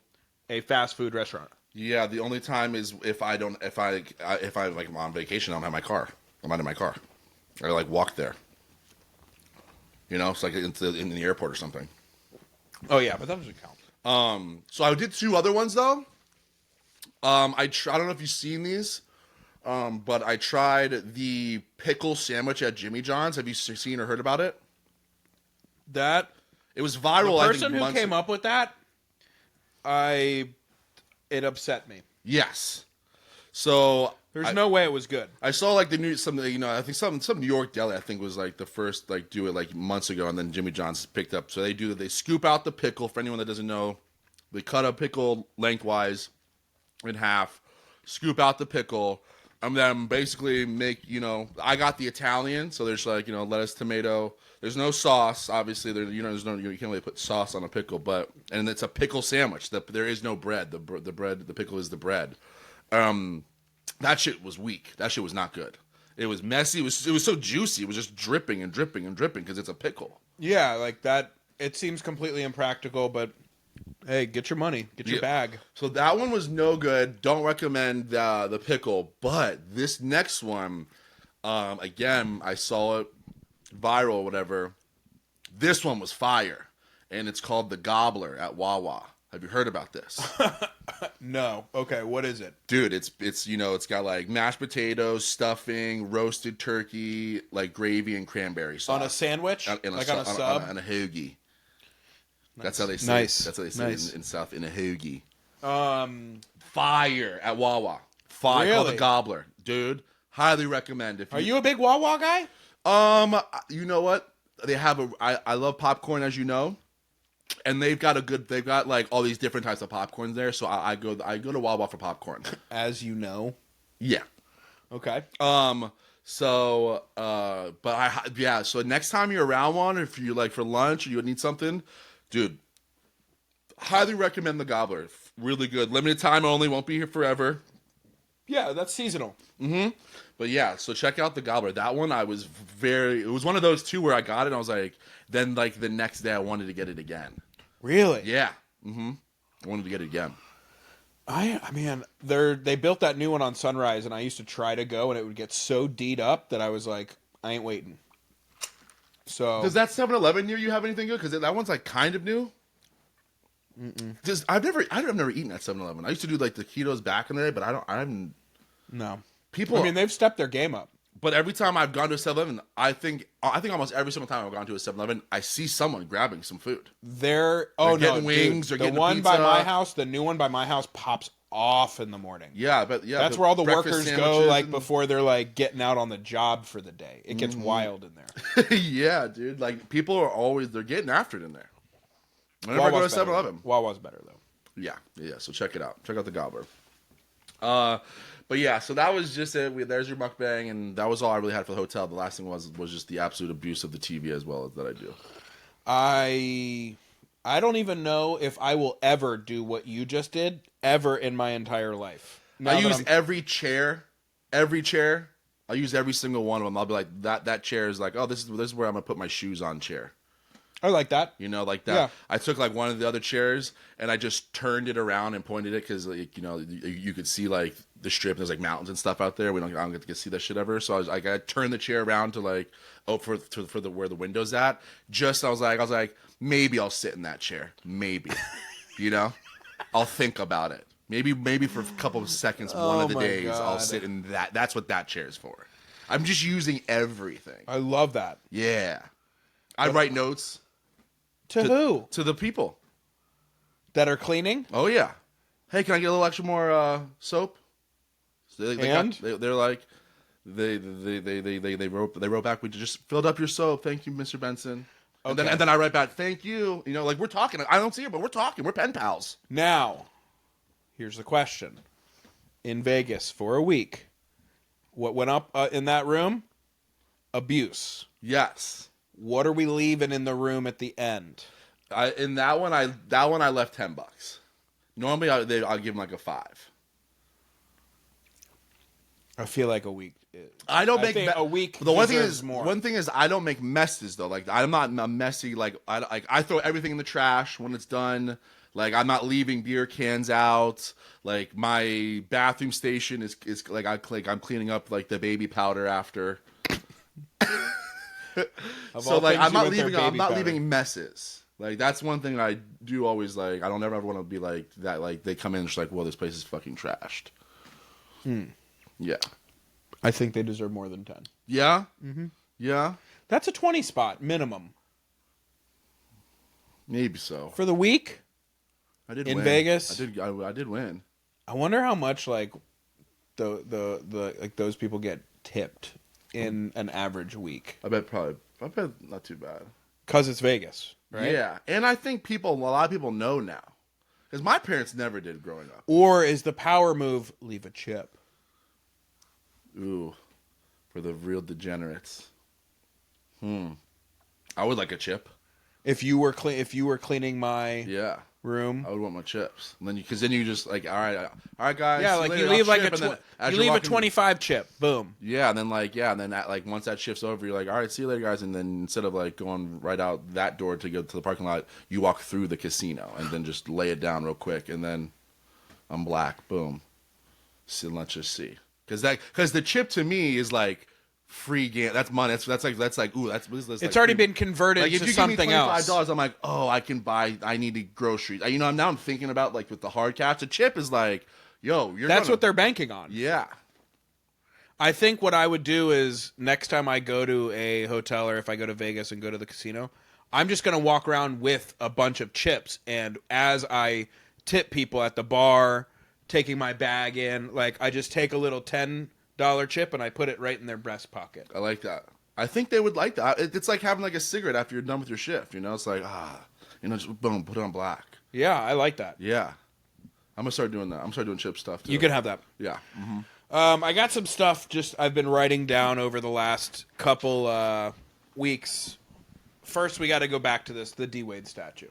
B: a fast food restaurant.
A: Yeah, the only time is if I like I'm on vacation, I don't have my car. I'm not in my car. I like walk there. You know, it's like in the airport or something.
B: Oh yeah, but that doesn't count.
A: So I did 2 other ones though. I don't know if you've seen these, but I tried the pickle sandwich at Jimmy John's. Have you seen or heard about it? It was viral.
B: The person
A: I think,
B: who came up with that, it upset me.
A: Yes. So
B: There's no way it was good.
A: I saw like I think some New York deli I think was like the first like do it like months ago, and then Jimmy John's picked up. So they scoop out the pickle. For anyone that doesn't know, they cut a pickle lengthwise in half, scoop out the pickle, and then basically make I got the Italian, so there's like lettuce, tomato. There's no sauce, obviously. You can't really put sauce on a pickle, and it's a pickle sandwich. There is no bread. The pickle is the bread. That shit was weak. That shit was not good. It was messy. It was so juicy. It was just dripping and dripping and dripping because it's a pickle.
B: Yeah, like that. It seems completely impractical, but hey, get your money, get your bag.
A: So that one was no good. Don't recommend the pickle. But this next one, again, I saw it viral or whatever. This one was fire, and it's called the Gobbler at Wawa. Have you heard about this?
B: No. Okay, what is it?
A: Dude, it's got like mashed potatoes, stuffing, roasted turkey, like gravy and cranberry sauce.
B: On a sandwich?
A: On a sub? On a hoagie.
B: Nice.
A: That's how they say
B: nice.
A: it. That's how they say it in South, in a hoagie. Fire at Wawa. Fire.
B: Really?
A: Called the Gobbler. Dude, highly recommend.
B: Are you a big Wawa guy?
A: You know what? They have I love popcorn, as you know. And they've got like all these different types of popcorns there, so I go to Wawa for popcorn.
B: As you know.
A: Yeah.
B: Okay.
A: So next time you're around one, if you like for lunch or you need something, dude, highly recommend the Gobbler. Really good. Limited time only, won't be here forever.
B: Yeah, that's seasonal.
A: Mm-hmm. But yeah, so check out the Gobbler. That one it was one of those two where I got it and I was like, then like the next day I wanted to get it again.
B: Really?
A: Yeah. Mm-hmm. I wanted to get it again.
B: I mean, they built that new one on Sunrise, and I used to try to go, and it would get so D'd up that I was like, I ain't waiting. So
A: does that 7-Eleven near you have anything good? Because that one's like kind of new. I've never eaten at 7-Eleven. I used to do like the taquitos back in the day, but I haven't.
B: No.
A: People.
B: I mean, they've stepped their game up.
A: But every time I've gone to a 7-Eleven, I think almost every single time I've gone to a 7-Eleven, I see someone grabbing some food.
B: They're
A: getting wings,
B: dude,
A: they're getting
B: the one
A: pizza.
B: by my house, the new one by my house pops off in the morning.
A: Yeah, but yeah,
B: that's where all the workers go, like before they're like getting out on the job for the day. It gets wild in there.
A: Yeah, dude. Like people are they're getting after it in there. Whenever I go to 7-Eleven,
B: Wawa's better though.
A: Yeah. So check it out. Check out the Gobbler. But yeah, so that was just it. There's your mukbang, and that was all I really had for the hotel. The last thing was just the absolute abuse of the TV as well that I do.
B: I don't even know if I will ever do what you just did ever in my entire life.
A: I use every chair. I use every single one of them. I'll be like, that chair is like, oh, this is where I'm gonna put my shoes on chair.
B: I like that.
A: Like that. Yeah. I took like one of the other chairs and I just turned it around and pointed it because like, you could see like the strip. There's like mountains and stuff out there. I don't get to see that shit ever. So I turned the chair around to like for where the window's at. I was like maybe I'll sit in that chair. Maybe, I'll think about it. Maybe for a couple of seconds, one of the days I'll sit in that. That's what that chair is for. I'm just using everything.
B: I love that.
A: Yeah, I write notes.
B: To who?
A: To the people
B: that are cleaning.
A: Oh yeah. Hey, can I get a little extra more soap? So they're like they wrote back. We just filled up your soap. Thank you, Mr. Benson. Okay. And then I write back. Thank you. Like we're talking. I don't see her, but we're talking. We're pen pals.
B: Now, here's the question: in Vegas for a week, what went up in that room? Abuse.
A: Yes.
B: What are we leaving in the room at the end?
A: In that one, I left $10. Normally, I'll give them like a $5.
B: I feel like a week
A: I don't make
B: think a week.
A: The one thing
B: deserves
A: is,
B: more.
A: one thing is, I don't make messes though. Like I'm not a messy. Like I throw everything in the trash when it's done. Like I'm not leaving beer cans out. Like my bathroom station is like I'm cleaning up like the baby powder after. So like I'm not leaving messes. Like that's one thing I do always like. I don't ever want to be like that. Like they come in and it's like, well, this place is fucking trashed. Yeah.
B: I think they deserve more than 10.
A: Yeah. Mm-hmm. Yeah.
B: That's a 20 spot minimum
A: Maybe so.
B: for the week.
A: I did
B: in
A: win.
B: Vegas.
A: I did win.
B: I wonder how much like the like those people get tipped in an average week.
A: I bet not too bad.
B: Cause it's Vegas, right?
A: Yeah, and I think a lot of people know now, because my parents never did growing up.
B: Or is the power move leave a chip?
A: Ooh, for the real degenerates. I would like a chip.
B: If you were cleaning my room,
A: I would want my chips. And then because you just like, all right, guys.
B: Yeah, like you leave like a 25 chip. Boom.
A: Yeah, and then once that shift's over, you're like, all right, see you later, guys. And then instead of like going right out that door to go to the parking lot, you walk through the casino and then just lay it down real quick, and then I'm black. Boom. So let's just see, because the chip to me is like free game. That's money. That's like ooh, that's
B: it's
A: like
B: already
A: free.
B: been converted
A: Like if
B: to
A: you
B: something
A: give me $25,
B: else.
A: I'm like, oh, I need the groceries. Now I'm thinking about like with the hard cash. A chip is like, yo,
B: That's what they're banking on.
A: Yeah.
B: I think what I would do is next time I go to a hotel or if I go to Vegas and go to the casino, I'm just going to walk around with a bunch of chips. And as I tip people at the bar, taking my bag in, like I just take a little $10 chip and I put it right in their breast pocket.
A: I like that. I think they would like that. It's like having like a cigarette after you're done with your shift. It's like, just boom, put it on black.
B: Yeah, I like that.
A: Yeah. I'm going to start doing that. I'm going to start doing chip stuff too.
B: You can have that.
A: Yeah. Mm-hmm.
B: I got some stuff I've been writing down over the last couple weeks. First, we got to go back to the D. Wade statue.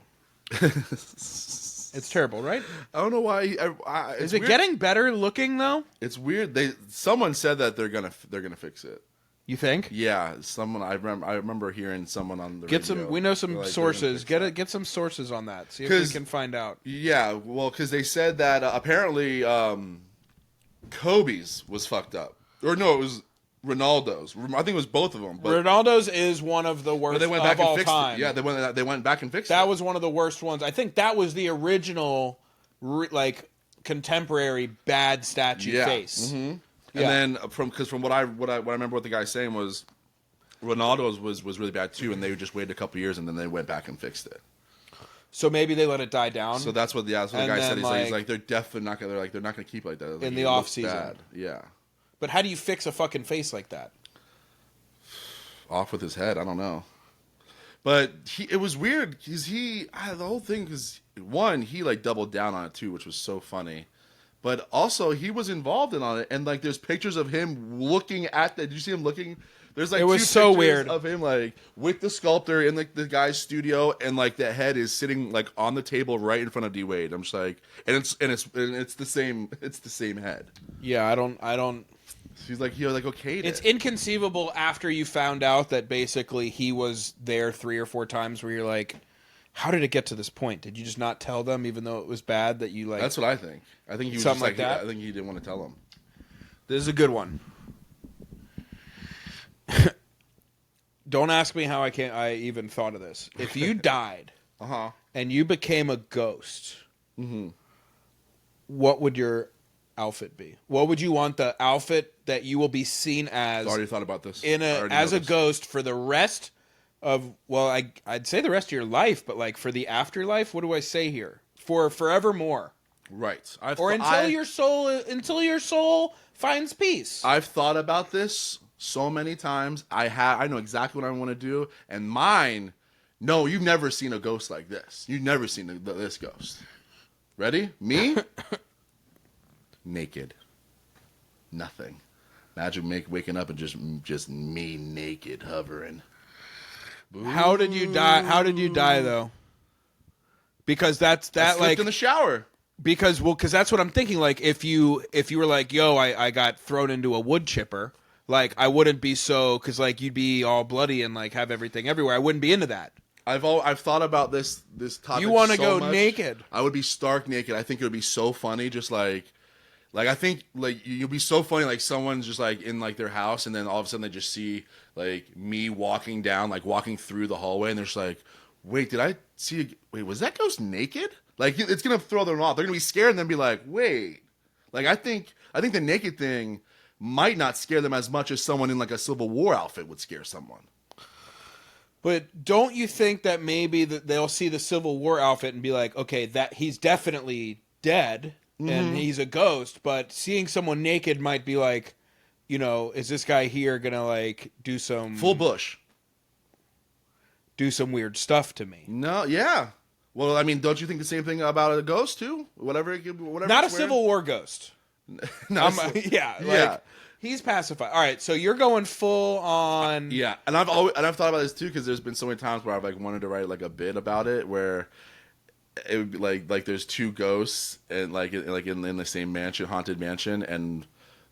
B: It's terrible, right?
A: I don't know why.
B: Is it weird. Getting better looking though?
A: It's weird. Someone said that they're gonna fix it.
B: You think?
A: Yeah, someone. I remember hearing someone on the radio.
B: We know some sources. Get some sources on that. See if we can find out.
A: Yeah, well, because they said that apparently Kobe's was fucked up, or no, it was Ronaldo's. I think it was both of them. But
B: Ronaldo's is one of the worst of all time.
A: Yeah, they went back and fixed it.
B: That was one of the worst ones. I think that was the original, contemporary bad statue face.
A: Mm-hmm. And then from what I remember, what the guy saying was, Ronaldo's was really bad too, and they just waited a couple years and then they went back and fixed it.
B: So maybe they let it die down.
A: So that's what the guy said. He's like they're definitely not gonna they're not gonna keep it like that. Like,
B: in the off season.
A: Bad. Yeah.
B: But how do you fix a fucking face like that?
A: Off with his head. I don't know. But it was weird because the whole thing is he like doubled down on it too, which was so funny. But also he was involved in on it, and like there's pictures of him looking at that. Did you see him looking? There's like
B: it was so weird
A: of him like with the sculptor in like the guy's studio, and like the head is sitting like on the table right in front of D Wade. I'm just like, and it's the same head.
B: Yeah, I don't.
A: He's like okayed
B: It's
A: it.
B: inconceivable after you found out that basically he was there 3 or 4 times, where you're like, how did it get to this point? Did you just not tell them, even though it was bad, that you like?
A: That's what I think. I think he was
B: something
A: just like
B: that.
A: I think he didn't want to tell them.
B: This is a good one. Don't ask me how I even thought of this. If you died and you became a ghost, what would your outfit be? What would you want the outfit that you will be seen as?
A: I already thought about this.
B: As a ghost for the rest of, well, I'd say the rest of your life, but like for the afterlife, what do I say here? For forevermore.
A: Right.
B: Until your soul finds peace.
A: I've thought about this so many times. I know exactly what I want to do, and mine. No, you've never seen a ghost like this. You've never seen this ghost. Ready? Me? Naked. Nothing. Imagine waking up and just me naked hovering.
B: How did you die? How did you die though? Because that's like
A: in the shower.
B: Because that's what I'm thinking. Like if you were like, yo, I got thrown into a wood chipper. Like, I wouldn't be so, because, like, you'd be all bloody and, like, have everything everywhere. I wouldn't be into that.
A: I've thought about this topic.
B: You want to
A: so
B: go
A: much.
B: naked?
A: I would be stark naked. I think it would be so funny. Just like I think like you'll be so funny. Like someone's just like in like their house, and then all of a sudden they just see like me walking through the hallway, and they're just like, "Wait, did I see? Wait, was that ghost naked?" Like it's gonna throw them off. They're gonna be scared and then be like, "Wait." Like I think the naked thing might not scare them as much as someone in like a Civil War outfit would scare someone.
B: But don't you think that maybe that they'll see the Civil War outfit and be like, okay, that he's definitely dead and he's a ghost, but seeing someone naked might be like, you know, is this guy here gonna like do some
A: Full bush,
B: do some weird stuff to me?
A: No, yeah. Well, I mean, don't you think the same thing about a ghost too? Whatever.
B: Not a Civil War ghost. Yeah, like,
A: yeah.
B: He's pacified. All right, so you're going full on.
A: Yeah, and I've thought about this too because there's been so many times where I've like wanted to write like a bit about it where it would be like there's two ghosts and like in the same mansion, haunted mansion, and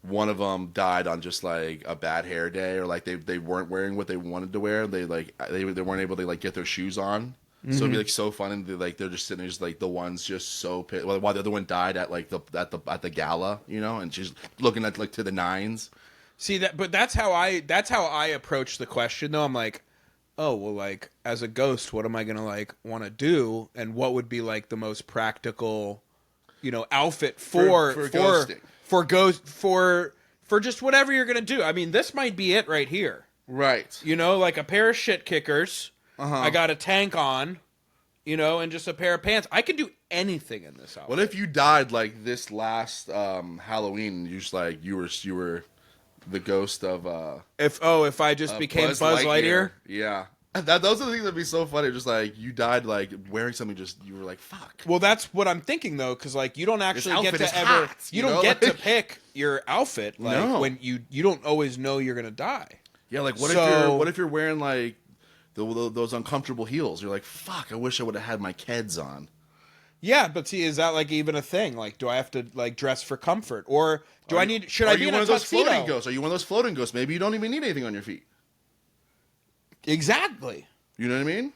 A: one of them died on just like a bad hair day or like they weren't wearing what they wanted to wear. They weren't able to like get their shoes on. So it'd be like so fun, and they're just sitting there, just like the one's just so pissed. While the other one died at like at the gala, you know, and she's looking at like to the nines.
B: See that, but that's how I approach the question though. I'm like, oh well, like as a ghost, what am I gonna like want to do, and what would be like the most practical, you know, outfit for
A: ghosting.
B: For just whatever you're gonna do. I mean, this might be it right here.
A: Right.
B: You know, like a pair of shit kickers. I got a tank on, you know, and just a pair of pants. I could do anything in this outfit.
A: What if you died like this last Halloween? You just like you were the ghost of
B: if I just became Buzz Lightyear?
A: Yeah. Those are the things that'd be so funny. Just like you died like wearing something, just you were like fuck.
B: Well, that's what I'm thinking though, because like you don't actually get to
A: hot,
B: you don't get to pick your outfit like when you don't always know you're gonna die.
A: Yeah, like what if you're wearing like those uncomfortable heels? You're like, fuck, I wish I would have had my Keds on.
B: Yeah, but see, is that like even a thing? Like, do I have to like dress for comfort, or should I be in a tuxedo? Are you one of those
A: floating ghosts? Are you one of those floating ghosts? Maybe you don't even need anything on your feet.
B: Exactly.
A: You know what I mean?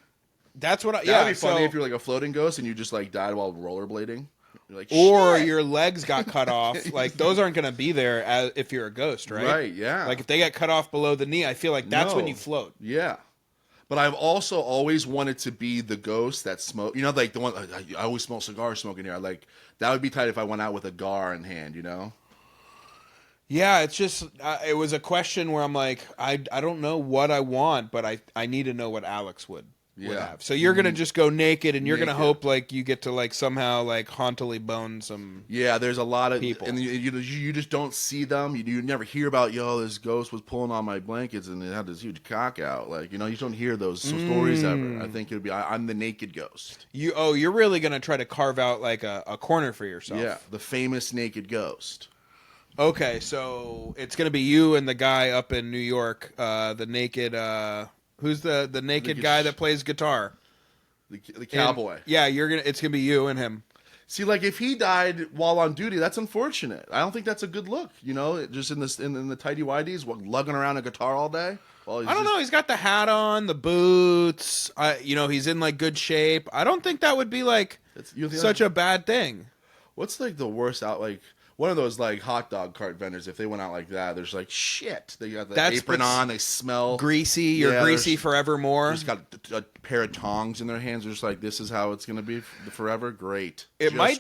B: That's what.
A: That'd be funny if you're like a floating ghost and you just like died while rollerblading. You're like,
B: or
A: shit.
B: your legs got cut off. Like those aren't going to be there if you're a ghost, right?
A: Right. Yeah.
B: Like if they get cut off below the knee, I feel like that's when you float.
A: Yeah. But I've also always wanted to be the ghost that smoke. You know, like the one I always smell cigars smoking here. Like that would be tight if I went out with a gar in hand. You know.
B: Yeah, it's just it was a question where I'm like, I don't know what I want, but I need to know what Alex would have. So you're gonna just go naked, and you're gonna hope like you get to like somehow like hauntily bone some.
A: Yeah, there's a lot of
B: people,
A: and you just don't see them. You never hear about this ghost was pulling on my blankets and it had this huge cock out. Like you just don't hear those stories ever. I think it'd be I'm the naked ghost.
B: You're really gonna try to carve out like a corner for yourself.
A: Yeah, the famous naked ghost.
B: Okay, so it's gonna be you and the guy up in New York, the naked. Who's the naked guy that plays guitar?
A: The cowboy.
B: It's gonna be you and him.
A: See, like if he died while on duty, that's unfortunate. I don't think that's a good look. Just in the tighty whities, lugging around a guitar all day.
B: I don't know. He's got the hat on, the boots. He's in like good shape. I don't think that would be like such a bad thing.
A: What's like the worst out like? One of those like hot dog cart vendors, if they went out like that, there's like shit. They got the apron on, they smell
B: greasy. You're greasy forevermore.
A: Just got a pair of tongs in their hands. They're just like, this is how it's gonna be forever. Great.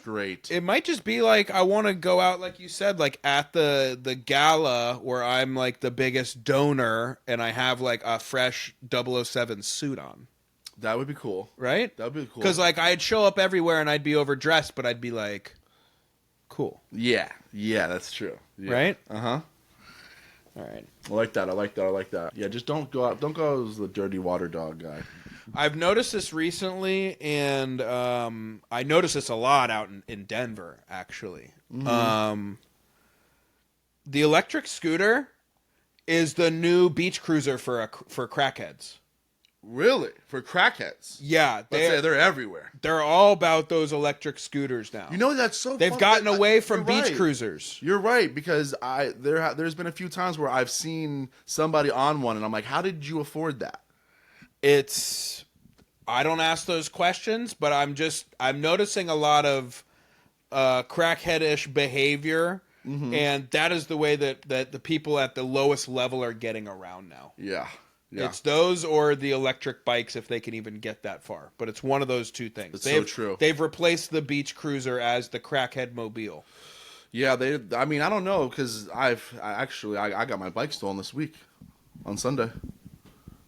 A: Great.
B: It might just be like I want to go out, like you said, like at the gala where I'm like the biggest donor and I have like a fresh 007 suit on.
A: That would be cool,
B: right?
A: That would be cool.
B: Because like I'd show up everywhere and I'd be overdressed, but I'd be like. Cool.
A: Yeah, that's true. Yeah.
B: Right?
A: Uh-huh.
B: All right.
A: I like that. Yeah, just don't go out. Don't go as the dirty water dog guy.
B: I've noticed this recently, and I noticed this a lot out in Denver, actually. Mm-hmm. The electric scooter is the new beach cruiser for crackheads.
A: Really? For crackheads?
B: Yeah,
A: They're everywhere.
B: They're all about those electric scooters now.
A: You know, that's so.
B: They've gotten away from
A: you're
B: beach
A: right.
B: cruisers.
A: You're right, because there's been a few times where I've seen somebody on one, and I'm like, how did you afford that?
B: I don't ask those questions, but I'm noticing a lot of crackheadish behavior, and that is the way that the people at the lowest level are getting around now.
A: Yeah. Yeah.
B: It's those or the electric bikes, if they can even get that far. But it's one of those two things.
A: It's so true.
B: They've replaced the beach cruiser as the crackhead mobile.
A: Yeah, I mean, I don't know, because I got my bike stolen this week on Sunday.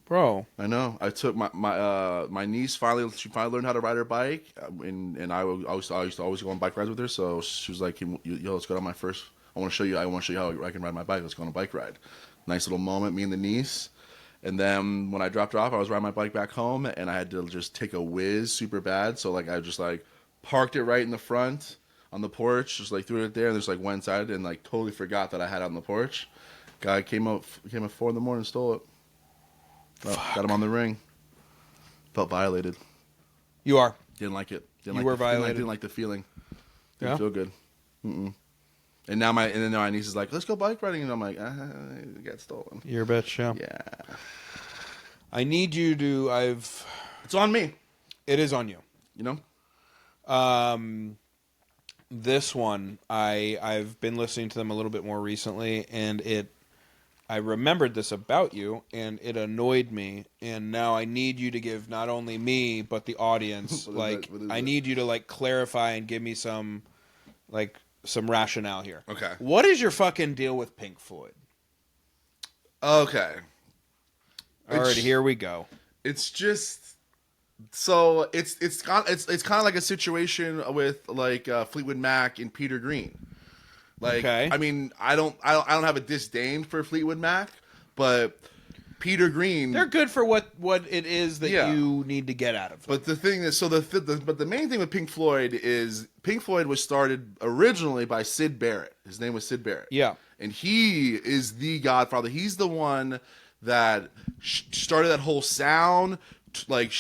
B: Bro,
A: I know. I took my niece finally learned how to ride her bike, and I used to always go on bike rides with her. So she was like, "Yo, let's go on my first. I want to show you how I can ride my bike. Let's go on a bike ride." Nice little moment, me and the niece. And then when I dropped her off, I was riding my bike back home, and I had to just take a whiz super bad. So like I just like parked it right in the front on the porch, just like threw it there, and just like went inside and like totally forgot that I had it on the porch. Guy came at 4 a.m, and stole it. Got him on the ring. Felt violated.
B: you are.
A: Didn't like it.
B: Violated.
A: Didn't like the feeling. Didn't
B: Yeah?
A: feel good. And now my niece is like, let's go bike riding, and I'm like, it got stolen.
B: You're a bitch, yeah.
A: Yeah.
B: I need you to.
A: It's on me.
B: It is on you.
A: You know.
B: This one, I've been listening to them a little bit more recently, and I remembered this about you, and it annoyed me, and now I need you to give not only me, but the audience, I need you to, like, clarify and give me some rationale here.
A: Okay.
B: What is your fucking deal with Pink Floyd?
A: Okay.
B: All right, here we go.
A: It's just so it's kind of like a situation with like Fleetwood Mac and Peter Green. Like,
B: okay.
A: I mean, I don't have a disdain for Fleetwood Mac, but Peter Green,
B: they're good for what it is that you need to get out of them.
A: But the thing is, but the main thing with Pink Floyd is Pink Floyd was started originally by Syd Barrett. His name was Syd Barrett.
B: Yeah.
A: And he is the godfather. He's the one that started that whole sound, like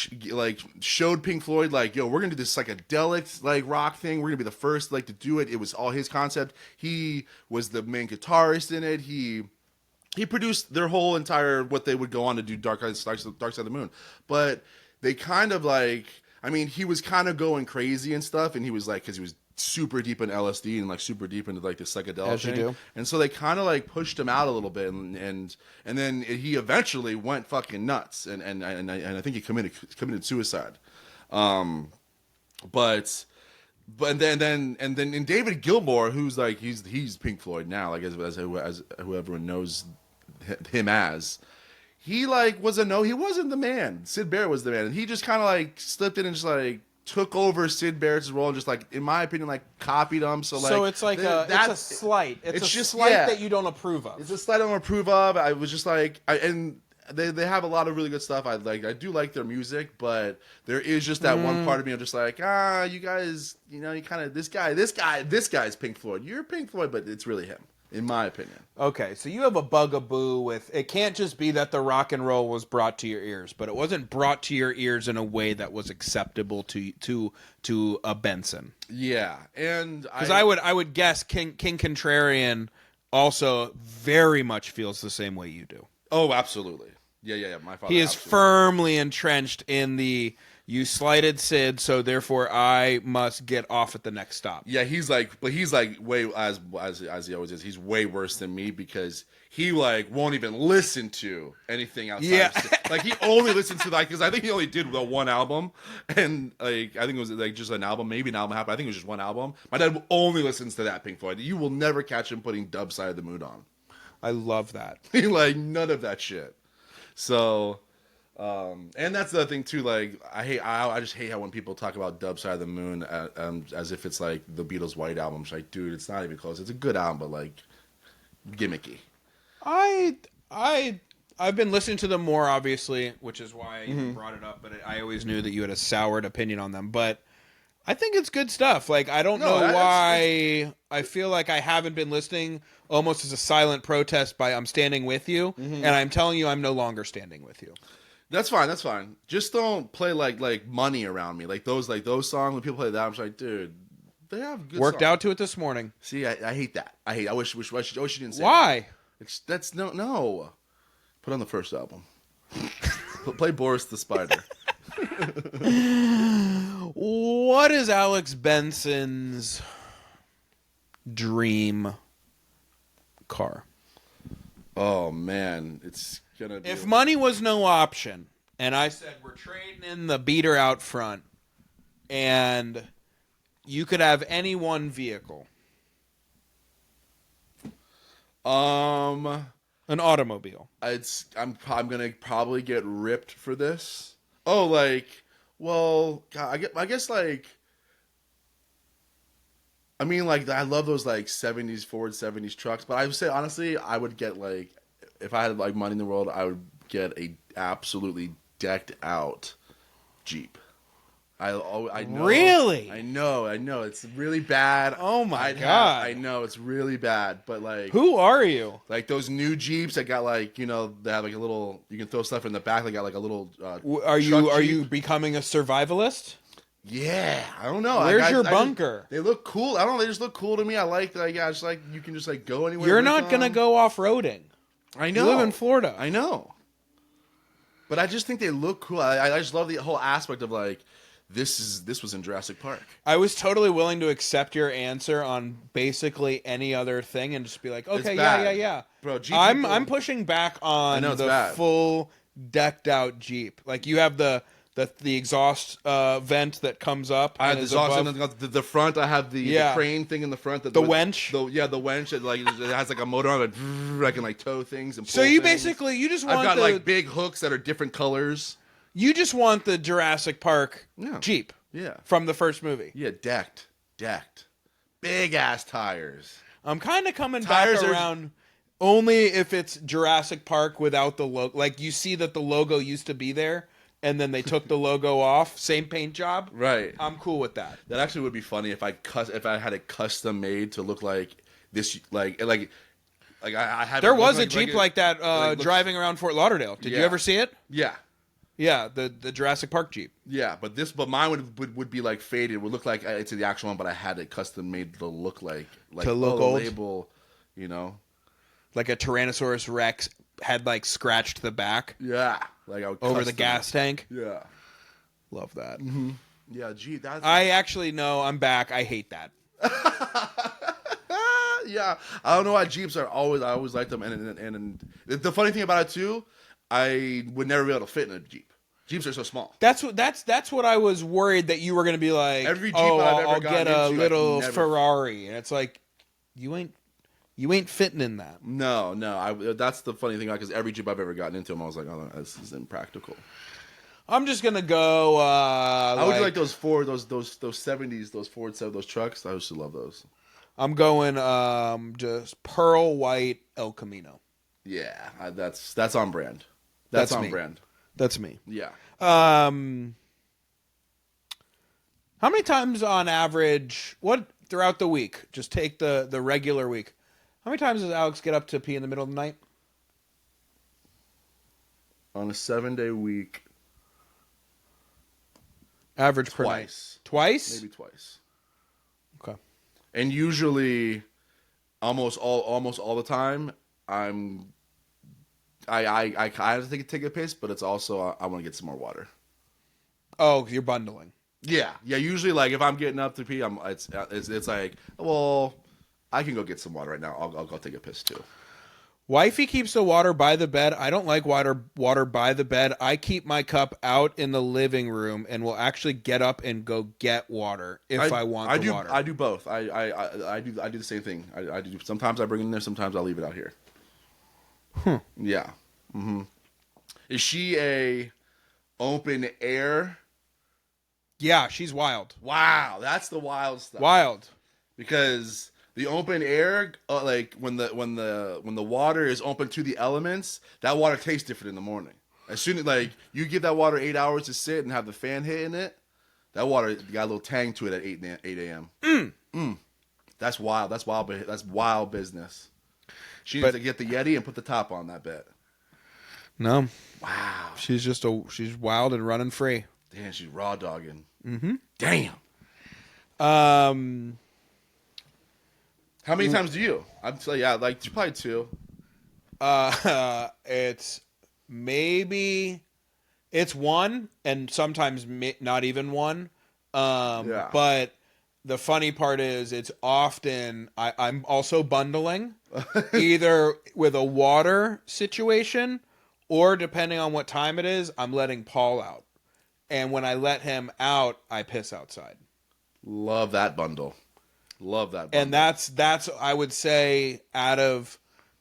A: showed Pink Floyd, like, yo, we're gonna do this psychedelic like rock thing. We're gonna be the first like to do it. It was all his concept. He was the main guitarist in it. He produced their whole entire what they would go on to do Dark Side of the Moon. But they kind of like, I mean, he was kind of going crazy and stuff, and he was like, because he was super deep in LSD and like super deep into like the psychedelic thing.
B: do. And
A: so they kind of like pushed him out a little bit, and then he eventually went fucking nuts, and I think he committed suicide. But then David Gilmour, who's like he's Pink Floyd now, like as who everyone knows him as. He like he wasn't the man. Syd Barrett was the man, and he just kind of like slipped in and just like took over Syd Barrett's role and just like, in my opinion, like copied him. So
B: it's like it's a slight. It's just slight that you don't approve of.
A: It's a slight I don't approve of. I was just like, and they have a lot of really good stuff. I do like their music, but there is just that one part of me. I'm just like, you guys, you kind of this guy's Pink Floyd. You're Pink Floyd, but it's really him, in my opinion.
B: Okay, so you have a bugaboo with it. Can't just be that the rock and roll was brought to your ears, but it wasn't brought to your ears in a way that was acceptable to a Benson.
A: Yeah, and
B: because I would guess King Contrarian also very much feels the same way you do.
A: Oh, absolutely. Yeah. My father.
B: He is firmly entrenched in the you slighted Sid, so therefore I must get off at the next stop.
A: Yeah, he's like way as he always is. He's way worse than me because he like won't even listen to anything outside.
B: Yeah,
A: like he only listens to because I think he only did the one album, and like I think it was like just an album, maybe an album and a half. But I think it was just one album. My dad only listens to that Pink Floyd. You will never catch him putting Dub Side of the Moon on.
B: I love that.
A: Like none of that shit. So. And that's the other thing too. Like I just hate how when people talk about Dub Side of the Moon as if it's like the Beatles' White Album. It's like, dude, it's not even close. It's a good album, but like gimmicky.
B: I've been listening to them more, obviously, which is why I even brought it up. But I always knew that you had a soured opinion on them. But I think it's good stuff. Like I don't know why I feel like I haven't been listening. Almost as a silent protest by I'm standing with you, and I'm telling you I'm no longer standing with you.
A: That's fine. That's fine. Just don't play like Money around me. Like those songs when people play that. I'm just like, dude, they have good.
B: Worked
A: songs.
B: out to it this morning.
A: See, I hate that. I wish you didn't say.
B: Why?
A: That. That's no. Put on the first album. Play Boris the Spider.
B: What is Alex Benson's dream car?
A: Oh man, it's gonna be.
B: If money was no option, and I said we're trading in the beater out front, and you could have any one vehicle, an automobile.
A: I'm gonna probably get ripped for this. Oh, like, well, God, I guess like. I mean, like, I love those, like, 70s, Ford 70s trucks, but I would say, honestly, I would get, like, if I had, like, money in the world, I would get a absolutely decked out Jeep. I know.
B: Really?
A: I know. It's really bad.
B: Oh, my God.
A: I know, it's really bad, but, like...
B: Who are you?
A: Like, those new Jeeps that got, like, you know, they have, like, a little... You can throw stuff in the back. They got, like, a little
B: Are you becoming a survivalist?
A: Yeah, I don't know.
B: Where's your bunker?
A: They look cool. I don't know. They just look cool to me. I like just like you can just like go anywhere.
B: You're not gonna go off roading.
A: I know.
B: You live in Florida.
A: I know. But I just think they look cool. I just love the whole aspect of like this was in Jurassic Park.
B: I was totally willing to accept your answer on basically any other thing and just be like, okay, yeah.
A: Bro, Jeep
B: I'm pushing back on the
A: bad.
B: full decked out Jeep. Like you have the exhaust vent that comes up.
A: I have the exhaust in the front. I have the crane thing in the front.
B: The wench.
A: The wench. It has like a motor on it. I can like tow things and pull
B: so you
A: things.
B: basically you just want
A: I've got like big hooks that are different colors.
B: You just want the Jurassic Park Jeep.
A: Yeah.
B: From the first movie.
A: Yeah, decked. Big ass tires.
B: I'm kind of coming back around only if it's Jurassic Park without the logo. Like you see that the logo used to be there. And then they took the logo off. Same paint job.
A: Right.
B: I'm cool with that.
A: That actually would be funny if I had it custom made to look like this, like I had.
B: There was a Jeep like that driving around Fort Lauderdale. Did you ever see it?
A: Yeah.
B: Yeah, the Jurassic Park Jeep.
A: Yeah, but mine would be like faded. It would look like it's the actual one, but I had it custom made to look like
B: to look old.
A: Label, you know,
B: like a Tyrannosaurus Rex had like scratched the back.
A: Yeah. Like I would
B: over the gas tank.
A: Yeah,
B: love that.
A: Mm-hmm. Yeah, gee, that's.
B: I actually know I'm back. I hate that.
A: Yeah, I don't know why Jeeps are always. I always like them, and the funny thing about it too, I would never be able to fit in a Jeep. Jeeps are so small.
B: That's what I was worried that you were going to be like.
A: Every Jeep I've ever
B: I'll get a
A: into,
B: little Ferrari, and it's like you ain't fitting in that.
A: No. That's the funny thing, because every Jeep I've ever gotten into, I was like, oh, this is impractical.
B: I'm just gonna go.
A: I would like those Ford, those 70s, those Ford, those trucks. I used to love those.
B: I'm going just pearl white El Camino.
A: Yeah, that's on brand. That's on
B: me.
A: brand.
B: That's me.
A: Yeah.
B: How many times on average? What throughout the week? Just take the regular week. How many times does Alex get up to pee in the middle of the night?
A: On a 7-day week.
B: Average per night. Twice?
A: Maybe twice.
B: Okay.
A: And usually, almost all the time, I have to take a piss, but it's also I want to get some more water.
B: Oh, you're bundling.
A: Yeah. Usually, like if I'm getting up to pee, it's like, well, I can go get some water right now. I'll go take a piss too.
B: Wifey keeps the water by the bed. I don't like water by the bed. I keep my cup out in the living room and will actually get up and go get water if I want water.
A: I do both. I do the same thing. I do. Sometimes I bring it in there. Sometimes I'll leave it out here. Yeah. Mm-hmm. Is she a open air?
B: Yeah, she's wild.
A: Wow, that's the wild stuff.
B: Wild.
A: Because the open air, like when the water is open to the elements, that water tastes different in the morning. As soon as like you give that water 8 hours to sit and have the fan hitting it, that water got a little tang to it at 8 a.m. That's wild. That's wild. That's wild business. She needs to get the Yeti and put the top on that bet.
B: No.
A: Wow.
B: She's wild and running free.
A: Damn, she's raw dogging.
B: Mm-hmm.
A: Damn. How many times do you? I'm saying, yeah, like probably 2.
B: It's maybe it's 1, and sometimes not even 1.
A: Yeah.
B: But the funny part is, it's often I'm also bundling, either with a water situation, or depending on what time it is, I'm letting Paul out. And when I let him out, I piss outside.
A: Love that bundle. Love that bundle.
B: And that's I would say, out of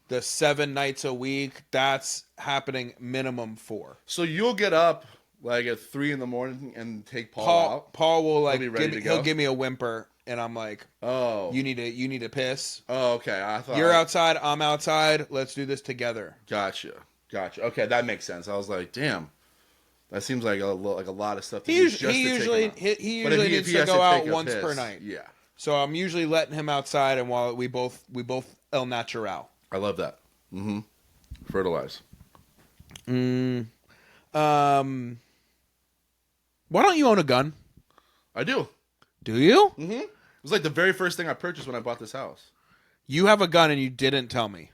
B: the 7 nights a week, that's happening minimum 4.
A: So you'll get up like at 3 a.m. and take Paul out.
B: Paul will like
A: he'll
B: give me a whimper, and I'm like,
A: oh,
B: you need to piss.
A: Oh, okay. I thought
B: You're outside, I'm outside. Let's do this together.
A: Gotcha. Okay, that makes sense. I was like, damn, that seems like a lot of stuff. To
B: He usually needs to go out once per night.
A: Yeah.
B: So I'm usually letting him outside, and while we both el natural.
A: I love that. Mm-hmm. Fertilize.
B: Why don't you own a gun?
A: I do.
B: Do you?
A: Mm-hmm. It was like the very first thing I purchased when I bought this house.
B: You have a gun and you didn't tell me.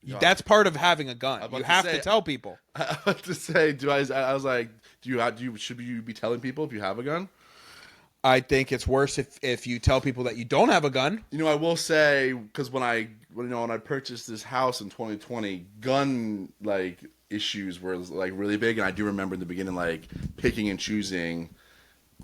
A: Yeah.
B: That's part of having a gun. You have to tell people.
A: I was to say, I was like, should you be telling people if you have a gun?
B: I think it's worse if you tell people that you don't have a gun.
A: You know, I will say, because when I purchased this house in 2020, gun like issues were like really big, and I do remember in the beginning like picking and choosing,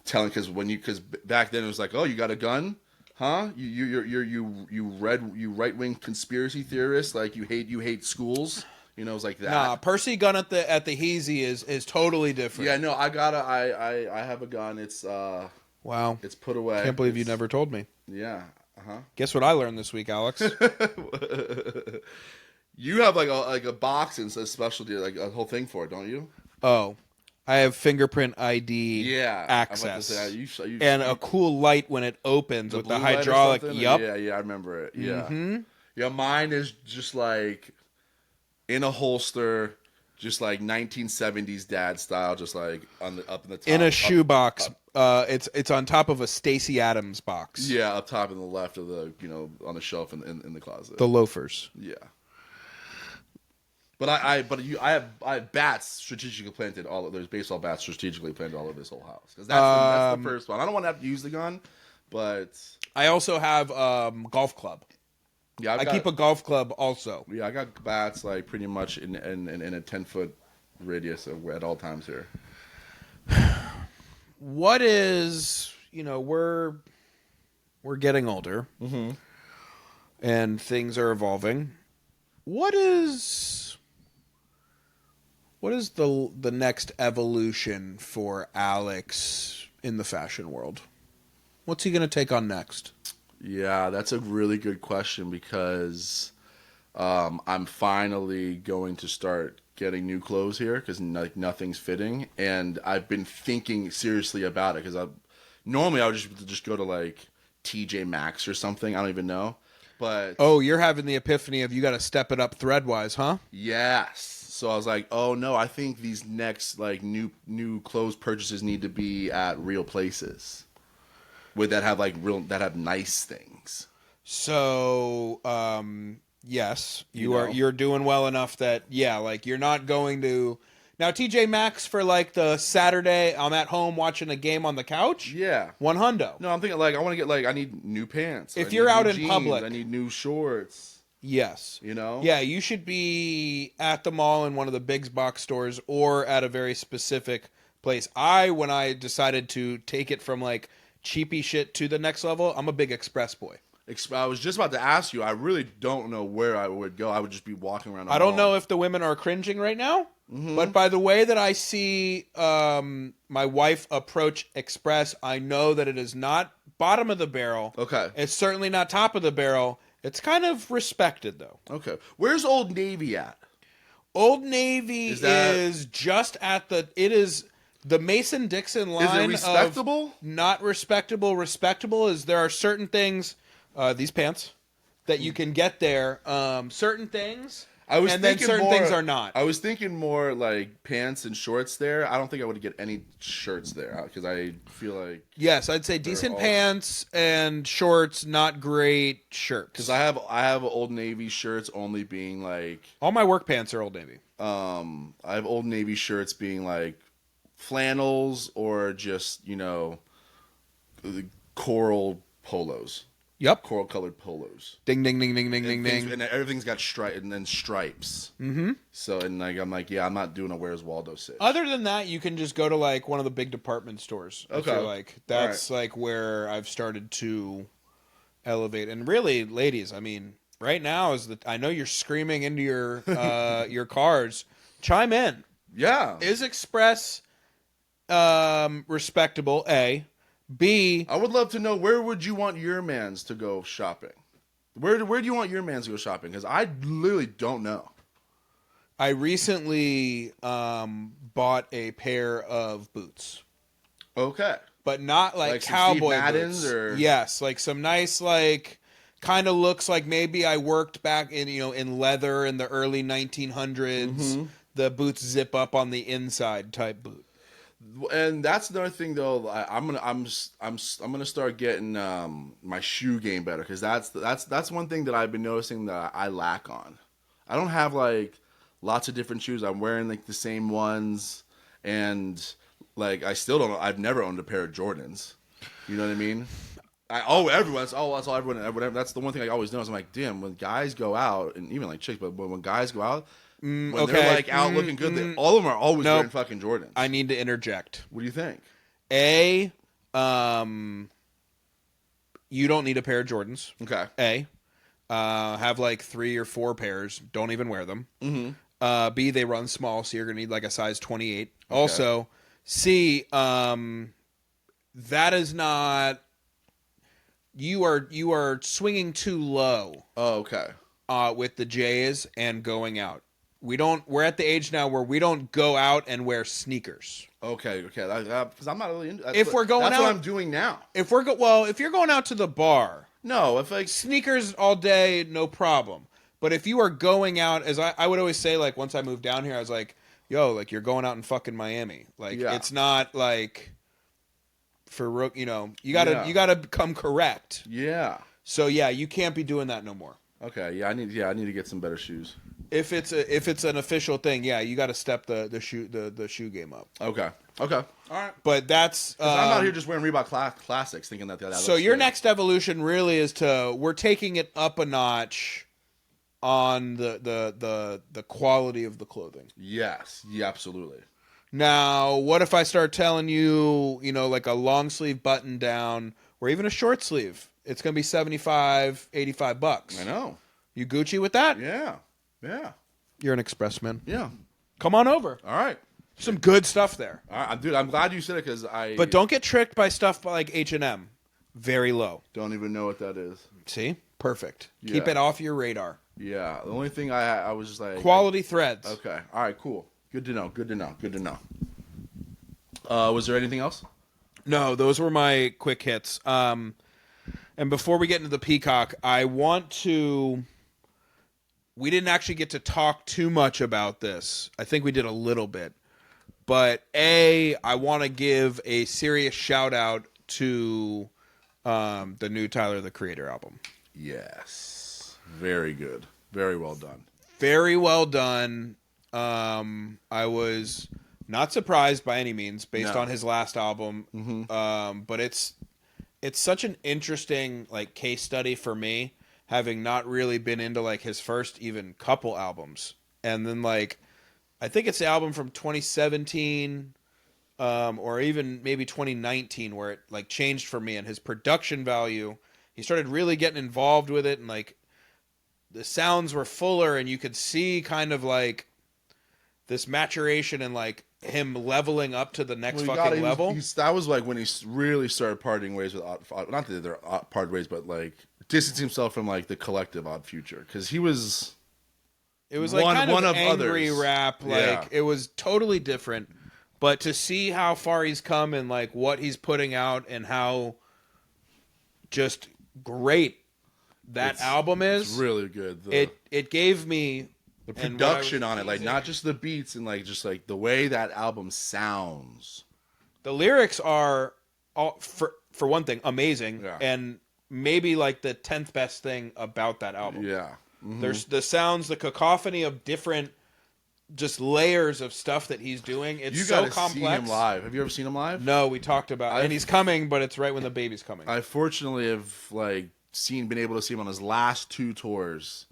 A: because back then it was like, oh, you got a gun, huh? You right wing conspiracy theorists, like you hate schools. You know, it was like that.
B: Nah, Percy gun at the Heezy is totally different.
A: Yeah, no, I have a gun. It's
B: wow,
A: it's put away.
B: Can't believe you never told me.
A: Yeah.
B: Guess what I learned this week, Alex?
A: You have like a box and a specialty, like a whole thing for it, don't you?
B: Oh, I have fingerprint ID access. And a cool light when it opens with the hydraulic. Yup.
A: Yeah, I remember it. Yeah. Mm-hmm. Yeah, mine is just like in a holster, just like 1970s dad style, just like up in the top.
B: In a shoebox. It's on top of a Stacey Adams box.
A: Yeah, up top in the left of the, on the shelf in the closet.
B: The loafers.
A: Yeah. But I have bats strategically planted there's baseball bats strategically planted all over this whole house, because that's the first one. I don't want to have to use the gun, but
B: I also have golf club.
A: Yeah,
B: I keep a golf club also.
A: Yeah, I got bats like pretty much in a 10-foot radius at all times here.
B: What is, we're getting older,
A: mm-hmm.
B: and things are evolving. What is the next evolution for Alex in the fashion world? What's he going to take on next?
A: Yeah, that's a really good question, because I'm finally going to start getting new clothes here, because nothing's fitting, and I've been thinking seriously about it, because normally I would just go to like TJ Maxx or something. I don't even know. But
B: you're having the epiphany of you got to step it up thread-wise, huh?
A: Yes. So I was like, oh no, I think these next like new clothes purchases need to be at real places, that have nice things.
B: So yes, you're doing well enough that like you're not going to now TJ Maxx for like the Saturday I'm at home watching a game on the couch.
A: Yeah,
B: $100.
A: No, I'm thinking like I want to get I need new pants.
B: If you're out in public,
A: I need new shorts.
B: Yes.
A: Yeah,
B: you should be at the mall in one of the big box stores, or at a very specific place. When I decided to take it from like cheapy shit to the next level, I'm a big Express boy.
A: I was just about to ask you. I really don't know where I would go. I would just be walking around.
B: I don't know if the women are cringing right now,
A: mm-hmm.
B: but by the way that I see my wife approach Express, I know that it is not bottom of the barrel.
A: Okay.
B: It's certainly not top of the barrel. It's kind of respected, though.
A: Okay. Where's Old Navy at?
B: Old Navy is just at the... It is the Mason-Dixon line.
A: Is it respectable?
B: Not respectable. Respectable is there are certain things, these pants, that you can get there. Certain things. and then certain things are not.
A: I was thinking more like pants and shorts there. I don't think I would get any shirts there because I feel like
B: yes, I'd say decent pants and shorts, not great shirts.
A: Because I have Old Navy shirts only being like
B: all my work pants are Old Navy.
A: I have Old Navy shirts being like flannels or just coral polos.
B: Yep.
A: Coral colored polos.
B: Ding ding ding ding ding ding ding.
A: And everything's got stripes.
B: Mm-hmm.
A: So I'm like, yeah, I'm not doing a Where's Waldo sit.
B: Other than that, you can just go to like one of the big department stores.
A: Okay.
B: I feel like that's like where I've started to elevate. And really, ladies, I mean, right now I know you're screaming into your cars. Chime in.
A: Yeah.
B: Is Express respectable? A. B.
A: I would love to know, where would you want your mans to go shopping? Where do you want your mans to go shopping? Because I literally don't know.
B: I recently bought a pair of boots.
A: Okay.
B: But not like cowboy boots. Or... Yes, like some nice, like, kind of looks like maybe I worked back in leather in the early 1900s. Mm-hmm. The boots zip up on the inside type boot.
A: And that's another thing, though. I'm gonna start getting my shoe game better, because that's one thing that I've been noticing that I lack on. I don't have like lots of different shoes. I'm wearing like the same ones, and like I still don't. I've never owned a pair of Jordans. You know what I mean? That's all everyone. That's the one thing I always notice. I'm like, damn, when guys go out, and even like chicks, but when guys go out. When they're like out looking good, all of them are always wearing fucking Jordans.
B: I need to interject.
A: What do you think?
B: A, you don't need a pair of Jordans.
A: Okay.
B: Have like 3 or 4 pairs. Don't even wear them.
A: Mm-hmm.
B: B, they run small, so you're gonna need like a size 28. Okay. Also, C, that is not. You are swinging too low.
A: Oh, okay.
B: With the J's and going out. We're at the age now where we don't go out and wear sneakers.
A: Okay. Because I'm not really into that.
B: That's what
A: I'm doing now.
B: If you're going out to the bar,
A: no, if like
B: sneakers all day, no problem. But if you are going out, as I would always say, like once I moved down here, I was like, yo, like you're going out in fucking Miami. Like It's not like for you gotta come correct.
A: Yeah.
B: So yeah, you can't be doing that no more.
A: Okay. Yeah, I need to get some better shoes.
B: If it's an official thing, yeah, you got to step the shoe game up.
A: Okay. All right.
B: But that's
A: I'm out here just wearing Reebok classics, thinking that.
B: So your next evolution really is we're taking it up a notch on the quality of the clothing.
A: Yes. Yeah. Absolutely.
B: Now, what if I start telling you, like a long sleeve button down, or even a short sleeve? It's gonna be $75, $85.
A: I know.
B: You Gucci with that?
A: Yeah.
B: You're an expressman.
A: Yeah.
B: Come on over.
A: All right.
B: Some good stuff there.
A: All right, dude. I'm glad you said it because
B: But don't get tricked by stuff like H&M. Very low.
A: Don't even know what that is.
B: See? Perfect.
A: Yeah.
B: Keep it off your radar.
A: Yeah. The only thing I was just like
B: quality threads.
A: Okay. All right. Cool. Good to know. Was there anything else?
B: No, those were my quick hits. And before we get into the Peacock, I want to. We didn't actually get to talk too much about this. I think we did a little bit. But I want to give a serious shout out to the new Tyler, the Creator album.
A: Yes. Very good. Very well done.
B: Very well done. I was not surprised by any means based on his last album. Mm-hmm. But it's such an interesting like case study for me, having not really been into like his first even couple albums. And then like, I think it's the album from 2017, or even maybe 2019 where it like changed for me, and his production value, he started really getting involved with it, and like the sounds were fuller, and you could see kind of like this maturation and like him leveling up to the next level.
A: That was like when he really started parting ways with not that they're parted ways, but like distancing himself from like the collective Odd Future, because he was.
B: It was like one of angry others. Rap, like It was totally different. But to see how far he's come and like what he's putting out and how just great that album is,
A: it's really good.
B: It gave me
A: The production on it, like not just the beats and like just like the way that album sounds.
B: The lyrics are, all, for one thing, amazing, and maybe like the 10th best thing about that album.
A: Yeah. Mm-hmm.
B: There's the sounds, the cacophony of different just layers of stuff that he's doing. It's so complex. You gotta see him
A: live. Have you ever seen him live?
B: No, we talked about it. And he's coming, but it's right when the baby's coming.
A: I fortunately have been able to see him on his last 2 tours.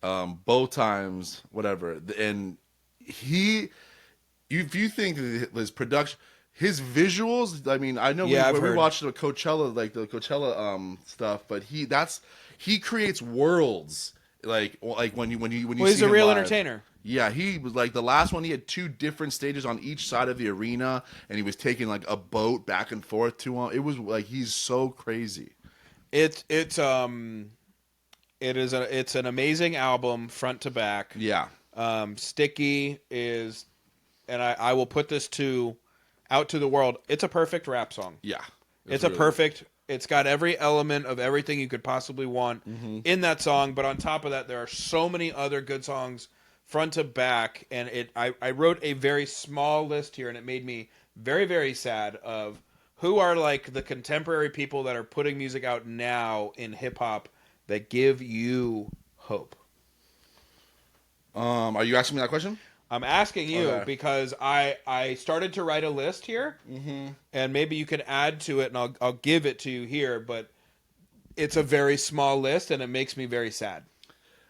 A: Both times, whatever. And if you think that his production, his visuals, I mean, I know we watched the Coachella, like the Coachella stuff, but he creates worlds. Like when you see
B: he's a real
A: live.
B: Entertainer.
A: Yeah, he was like the last one. He had 2 different stages on each side of the arena, and he was taking like a boat back and forth to him. It was like he's so crazy.
B: It's an amazing album front to back.
A: Yeah.
B: Sticky is, and I will put this out to the world. It's a perfect rap song.
A: Yeah.
B: It's really a perfect. It's got every element of everything you could possibly want in that song. But on top of that, there are so many other good songs front to back. And I wrote a very small list here, and it made me very, very sad of who are like the contemporary people that are putting music out now in hip hop that give you hope.
A: Are you asking me that question?
B: I'm asking you because I started to write a list here, and maybe you can add to it, and I'll give it to you here. But it's a very small list, and it makes me very sad.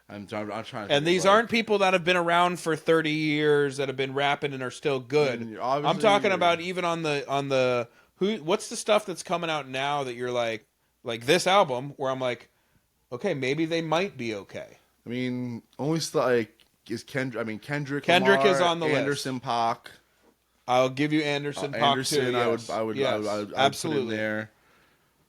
A: I'm trying.
B: And these aren't people that have been around for 30 years that have been rapping and are still good. I'm talking about even on the what's the stuff that's coming out now that you're like this album where I'm like, okay, maybe they might be okay.
A: I mean, only like is Kendrick. I mean, Kendrick
B: Lamar, is on the
A: Anderson
B: list.
A: Paak.
B: I'll give you Anderson Paak too. Yes.
A: I would
B: absolutely
A: put in there.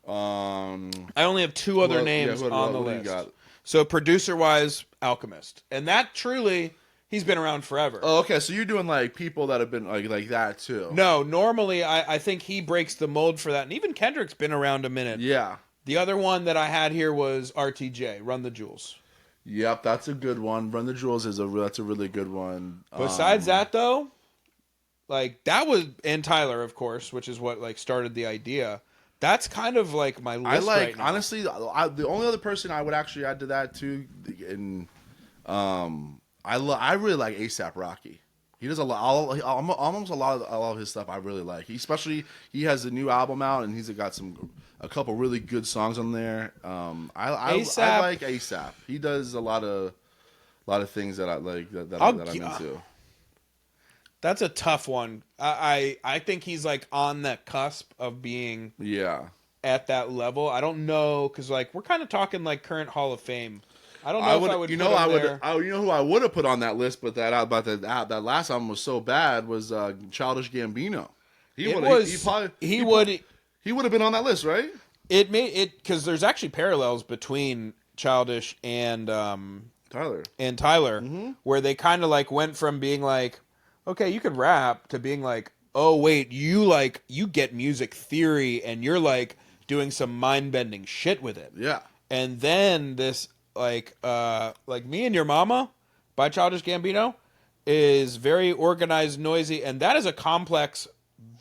B: I only have 2 other names on the list. So producer-wise, Alchemist, and that truly, he's been around forever.
A: Oh, okay. So you're doing like people that have been like that too.
B: No, normally I think he breaks the mold for that, and even Kendrick's been around a minute.
A: Yeah.
B: The other one that I had here was RTJ, Run the Jewels.
A: Yep, that's a good one. Run the Jewels that's a really good one.
B: Besides that, though, like that was and Tyler, of course, which is what like started the idea. That's kind of like my list right now.
A: Honestly, the only other person I would actually add to that too, and I really like A$AP Rocky. He does almost a lot of his stuff I really like. He has a new album out, and he's got a couple really good songs on there. I like A$AP. He does a lot of things that I like that I'm into.
B: That's a tough one. I think he's like on the cusp of being at that level. I don't know because like we're kind of talking like current Hall of Fame. I don't know if I would. You know
A: who I would have put on that list, but that last album was so bad was Childish Gambino. He would have been on that list, right?
B: It made it because there's actually parallels between Childish and Tyler, where they kind of like went from being like, okay, you could rap to being like, oh wait, you get music theory and you're like doing some mind bending shit with it.
A: Yeah.
B: And then this like Me and Your Mama by Childish Gambino is very organized, noisy, and that is a complex,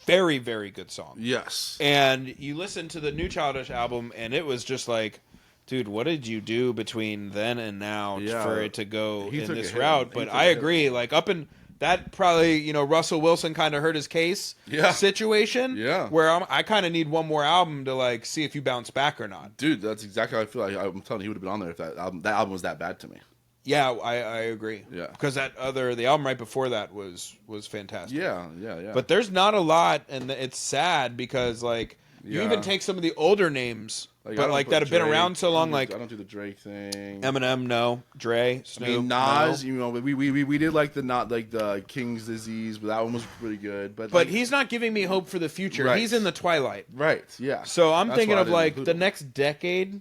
B: very, very good song.
A: Yes.
B: And you listen to the new Childish album and it was just like, dude, what did you do between then and now for it to go in this route? But I agree, like up in that probably, Russell Wilson kind of hurt his case situation.
A: Yeah.
B: Where I kind of need one more album to like see if you bounce back or not.
A: Dude, that's exactly how I feel. I'm telling you, he would have been on there if that album was that bad to me.
B: Yeah, I agree.
A: Yeah.
B: Because the album right before that was fantastic.
A: Yeah.
B: But there's not a lot, and it's sad because like you even take some of the older names. But like that have been around so long, like
A: I don't do the Drake thing.
B: Eminem, no. Dre, Snoop,
A: I mean, Nas.
B: no.
A: We did like the King's Disease, but that one was pretty good. But
B: he's not giving me hope for the future.
A: Right.
B: He's in the twilight.
A: Right. Yeah.
B: So I'm thinking of like the next decade,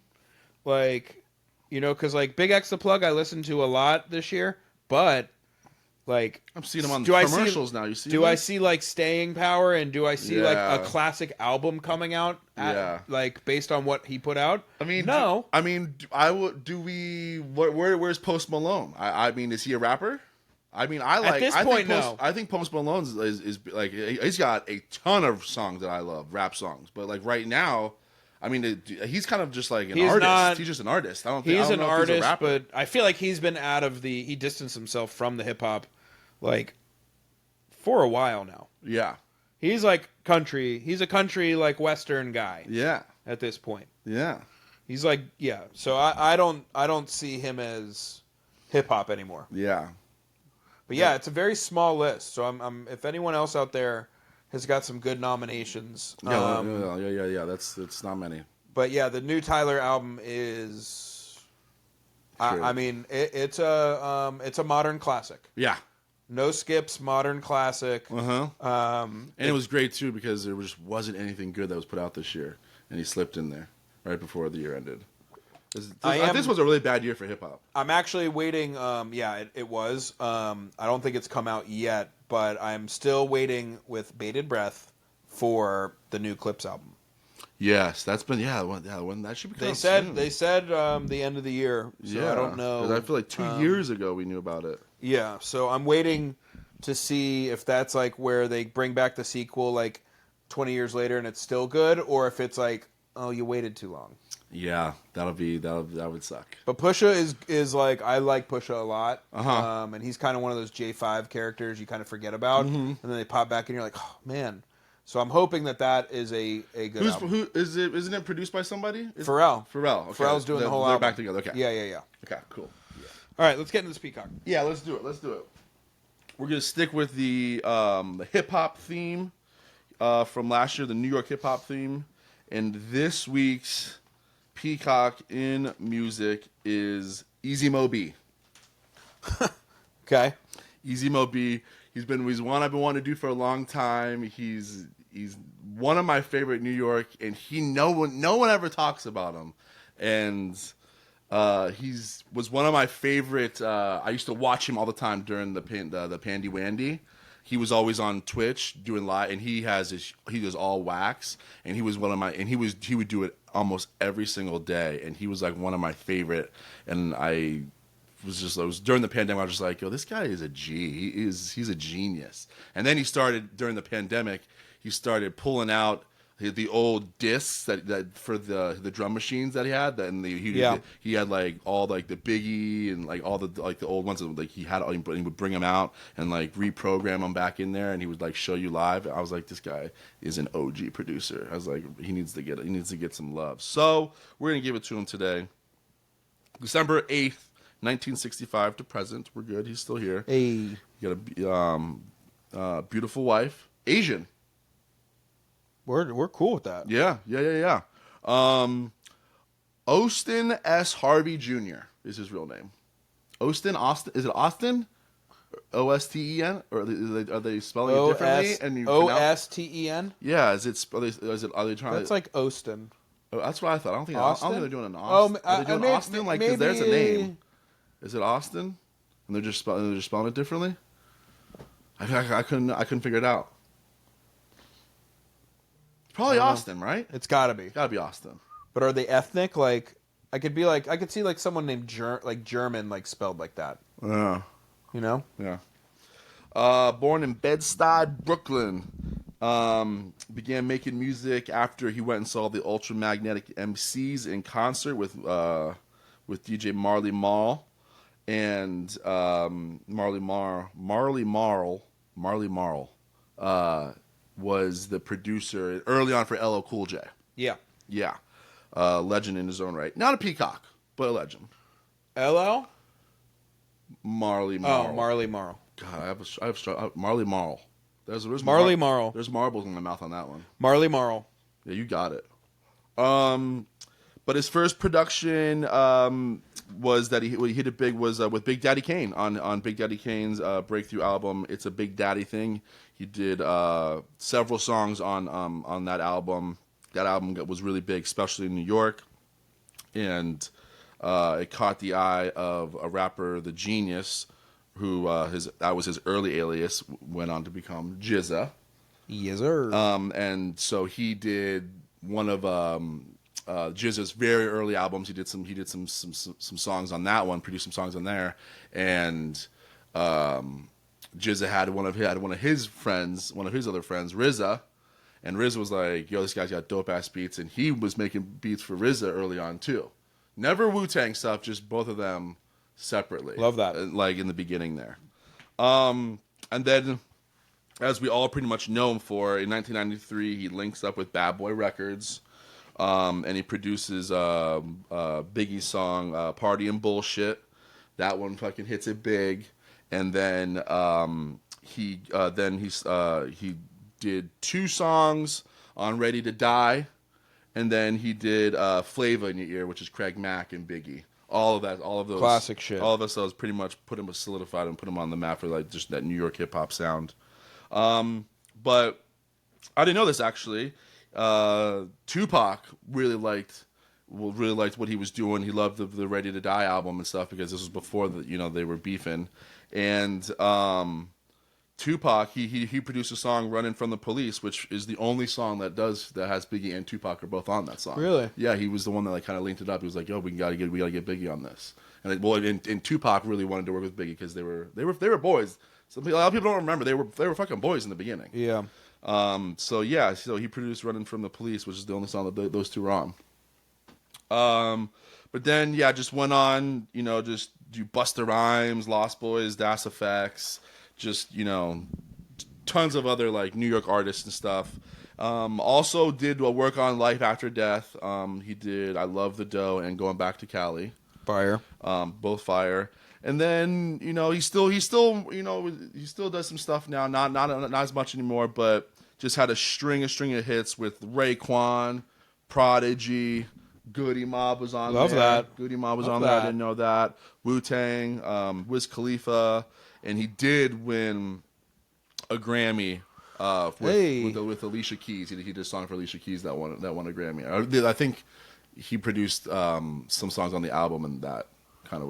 B: like because like Big X the Plug I listened to a lot this year, but Like,
A: I'm seeing him on
B: do
A: the
B: I see-
A: commercials now. You see?
B: Do
A: this?
B: I see like staying power, and do I see like
A: Yeah.
B: a classic album coming out?
A: Yeah.
B: Like based on what he put out.
A: I mean,
B: no.
A: Where's Post Malone? I mean, is he a rapper? I mean,
B: At this point, no.
A: I think Post Malone is like he's got a ton of songs that I love, rap songs. But like right now, I mean, he's kind of just like an artist. He's just an artist. I don't know if he's a rapper.
B: But I feel like he's been out of the. He distanced himself from the hip hop, like, for a while now.
A: Yeah.
B: He's like country. He's a country like Western guy.
A: Yeah.
B: At this point.
A: Yeah.
B: He's like So I don't see him as hip hop anymore.
A: Yeah.
B: But yeah, it's a very small list. So I'm if anyone else out there has got some good nominations.
A: Yeah. That's not many.
B: But yeah, the new Tyler album is.
A: Sure.
B: I mean, it's a modern classic.
A: Yeah.
B: No skips, modern classic.
A: And it was great too because there just wasn't anything good that was put out this year, and he slipped in there right before the year ended. This was a really bad year for hip hop.
B: I'm actually waiting. It was. I don't think it's come out yet, but I'm still waiting with bated breath for the new Clips album.
A: Yes, that's been when that should be.
B: They said the end of the year. So I don't know.
A: 'Cause I feel like 2 years ago we knew about it.
B: Yeah, so I'm waiting to see if that's like where they bring back the sequel like 20 years later and it's still good, or if it's like, oh, you waited too long.
A: Yeah, that would suck.
B: But Pusha is like, I like Pusha a lot,
A: Uh-huh.
B: and he's kind of one of those J5 characters you kind of forget about, and then they pop back and you're like, oh man. So I'm hoping that is a good album.
A: Who is it? Isn't it produced by somebody?
B: Pharrell.
A: Pharrell. Okay.
B: Pharrell's doing the whole
A: they're
B: album.
A: back together. Okay.
B: Yeah.
A: Okay. Cool.
B: All right, let's get into this Peacock.
A: Yeah, let's do it. We're gonna stick with the hip hop theme from last year, the New York hip hop theme, and this week's Peacock in music is Easy Mo B.
B: Okay.
A: Easy Mo B. He's one I've been wanting to do for a long time. He's one of my favorite New York, and no one ever talks about him, and. Was one of my favorite. I used to watch him all the time during the Pandy Wandy. He was always on Twitch doing live, and he does all wax, and he was one of my, and he would do it almost every single day, and he was like one of my favorite, and I was during the pandemic. I was just like, yo, this guy is a G. He's a genius. And then he started during the pandemic. He started pulling out the old discs that for the drum machines that he had, he had like all like the Biggie and like all the old ones that like he would bring them out and like reprogram them back in there, and he would like show you live. I was like, this guy is an OG producer. I was like, he needs to get some love. So we're gonna give it to him today, December 8th, 1965 to present. We're good. He's still here.
B: Hey,
A: he got a beautiful wife, Asian.
B: We're cool with that.
A: Yeah. Austin S. Harvey Jr. is his real name. Austin? Is it Austin? Osten? Or are they spelling it differently?
B: Osten?
A: Yeah. Are they trying?
B: That's like Austin.
A: Oh, that's what I thought. I don't think they're doing an
B: Austin.
A: Austin. Are they doing Austin? Like, because there's a name. Is it Austin? And they're just spelling it differently. I couldn't figure it out. Probably Austin, right?
B: It's got to be.
A: Got to be Austin.
B: But are they ethnic? Like, I could see like someone named German, like spelled like that.
A: Yeah.
B: You know?
A: Yeah. Born in Bed-Stuy, Brooklyn. Began making music after he went and saw the Ultramagnetic MCs in concert with DJ Marley Marl. And Marley Marl was the producer early on for LL Cool J.
B: Yeah.
A: Yeah. Legend in his own right. Not a peacock, but a legend.
B: LL?
A: Marley Marl.
B: Oh, Marley Marl.
A: God, I have Marley Marl. There's
B: Marley Marl.
A: There's marbles in my mouth on that one.
B: Marley Marl.
A: Yeah, you got it. But his first production was that he hit it big was with Big Daddy Kane on Big Daddy Kane's breakthrough album. It's a Big Daddy thing. He did several songs on that album. That album was really big, especially in New York, and it caught the eye of a rapper, The Genius, who that was his early alias, went on to become Jizza.
B: Yes, sir.
A: And so he did one of Jizza's very early albums. He did some songs on that one, produced some songs on there, and Jizza had one of his other friends, RZA, and RZA was like, "Yo, this guy's got dope ass beats," and he was making beats for RZA early on too. Never Wu-Tang stuff, just both of them separately.
B: Love that.
A: Like in the beginning there. And then, as we all pretty much know him for, in 1993, he links up with Bad Boy Records, and he produces Biggie's song "Party and Bullshit." That one fucking hits it big. And then he did 2 songs on "Ready to Die," and then he did "Flavor in Your Ear," which is Craig Mack and Biggie. All of those
B: classic shit.
A: All of those pretty much solidified and put him on the map for like just that New York hip hop sound. But I didn't know this actually. Tupac really liked what he was doing. He loved the Ready to Die album and stuff because this was before they were beefing. And Tupac, he produced a song "Running from the Police," which is the only song that has Biggie and Tupac are both on that song.
B: Really?
A: Yeah, he was the one that like kind of linked it up. He was like, "Yo, we gotta get Biggie on this." And Tupac really wanted to work with Biggie because they were boys. A lot of people don't remember they were fucking boys in the beginning.
B: Yeah.
A: So he produced "Running from the Police," which is the only song that those two are on. But then just went on, just do Busta Rhymes, Lost Boys, Das Effects, just tons of other like New York artists and stuff. Also did work on Life After Death. He did "I Love the Dough" and "Going Back to Cali."
B: Fire.
A: Both fire. And then he still does some stuff now, not as much anymore, but just had a string of hits with Raekwon, Prodigy, Goody Mob was on there.
B: Love that.
A: Goody Mob was on there. I didn't know that. Wu-Tang, Wiz Khalifa, and he did win a Grammy with Alicia Keys. He did a song for Alicia Keys that won a Grammy. I think he produced some songs on the album, and that kind of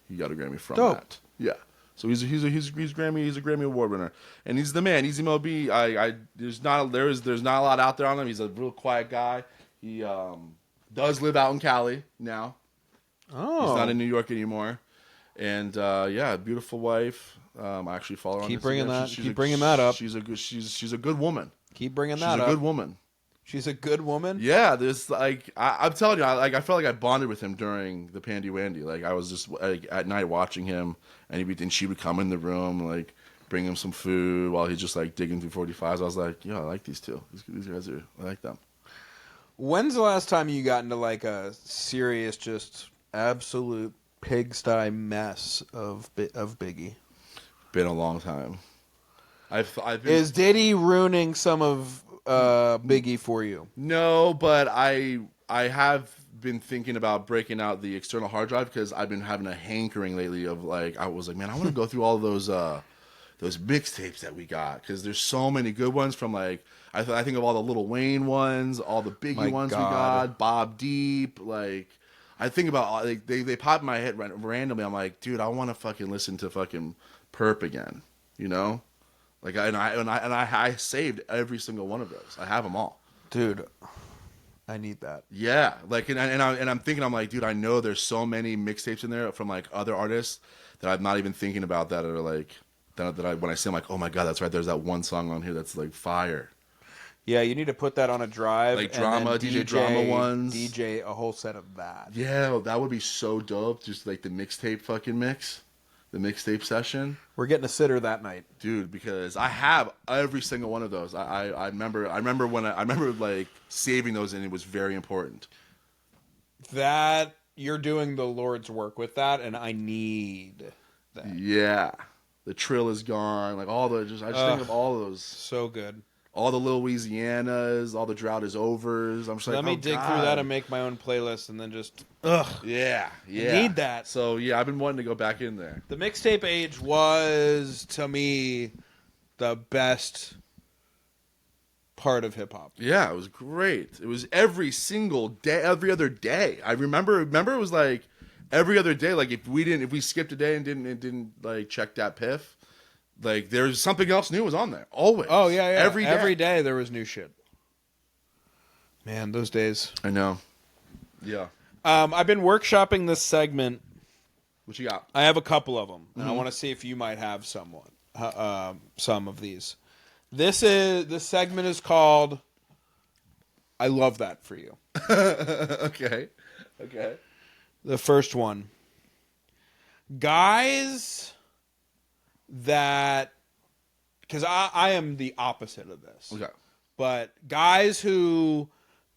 A: he got a Grammy from that. Yeah. So he's a Grammy Award winner, and he's the man. Easy Mo B. There's not a lot out there on him. He's a real quiet guy. He does live out in Cali now.
B: Oh,
A: he's not in New York anymore, and beautiful wife. I actually follow her on Instagram.
B: Keep bringing that up.
A: She's a good woman.
B: Keep bringing that up.
A: She's a good woman.
B: She's a good woman.
A: Yeah, there's like I'm telling you, I felt like I bonded with him during the Pandy Wandy. Like I was just at night watching him, and she would come in the room, like bring him some food while he's just like digging through 45s. I was like, I like these two. These guys I like them.
B: When's the last time you got into like a serious, just absolute pigsty mess of Biggie?
A: Been a long time.
B: Is Diddy ruining some of Biggie for you?
A: No, but I have been thinking about breaking out the external hard drive because I've been having a hankering lately of like I was like, man, I want to go through all those mixtapes that we got because there's so many good ones from like I think of all the Lil Wayne ones, all the Biggie ones we got, Bob Deep, like I think about like they pop in my head randomly. I'm like, dude, I want to fucking listen to fucking Perp again, Like I saved every single one of those. I have them all,
B: dude. I need that.
A: Yeah, like and I'm thinking, I'm like, dude, I know there's so many mixtapes in there from like other artists that I'm not even thinking about that are like that when I see, I'm like, oh my god, that's right. There's that one song on here that's like fire.
B: Yeah, you need to put that on a drive.
A: Like Drama, DJ Drama ones.
B: DJ a whole set of that.
A: Yeah, that would be so dope. Just like the mixtape fucking mix. The mixtape session.
B: We're getting a sitter that night,
A: dude, because I have every single one of those. I remember like saving those, and it was very important.
B: That you're doing the Lord's work with that, and I need that.
A: Yeah, the Trill is gone. Like all the I just think of all of those.
B: So good.
A: All the Lil Louisianas, all the Drought is Overs. I'm just
B: Let me dig through that and make my own playlist, and then just
A: yeah.
B: I need that.
A: So yeah, I've been wanting to go back in there.
B: The mixtape age was to me the best part of hip hop.
A: Yeah, it was great. It was every single day, every other day. I remember it was like every other day, like if we skipped a day and didn't like check that piff, like there's something else new was on there always.
B: Oh yeah.
A: Every
B: day there was new shit. Man, those days.
A: I know. Yeah.
B: I've been workshopping this segment.
A: What you got?
B: I have a couple of them, and I want to see if you might have some of these. The segment is called "I Love That for You."
A: Okay.
B: The first one, guys that, because I am the opposite of this.
A: Okay.
B: But guys who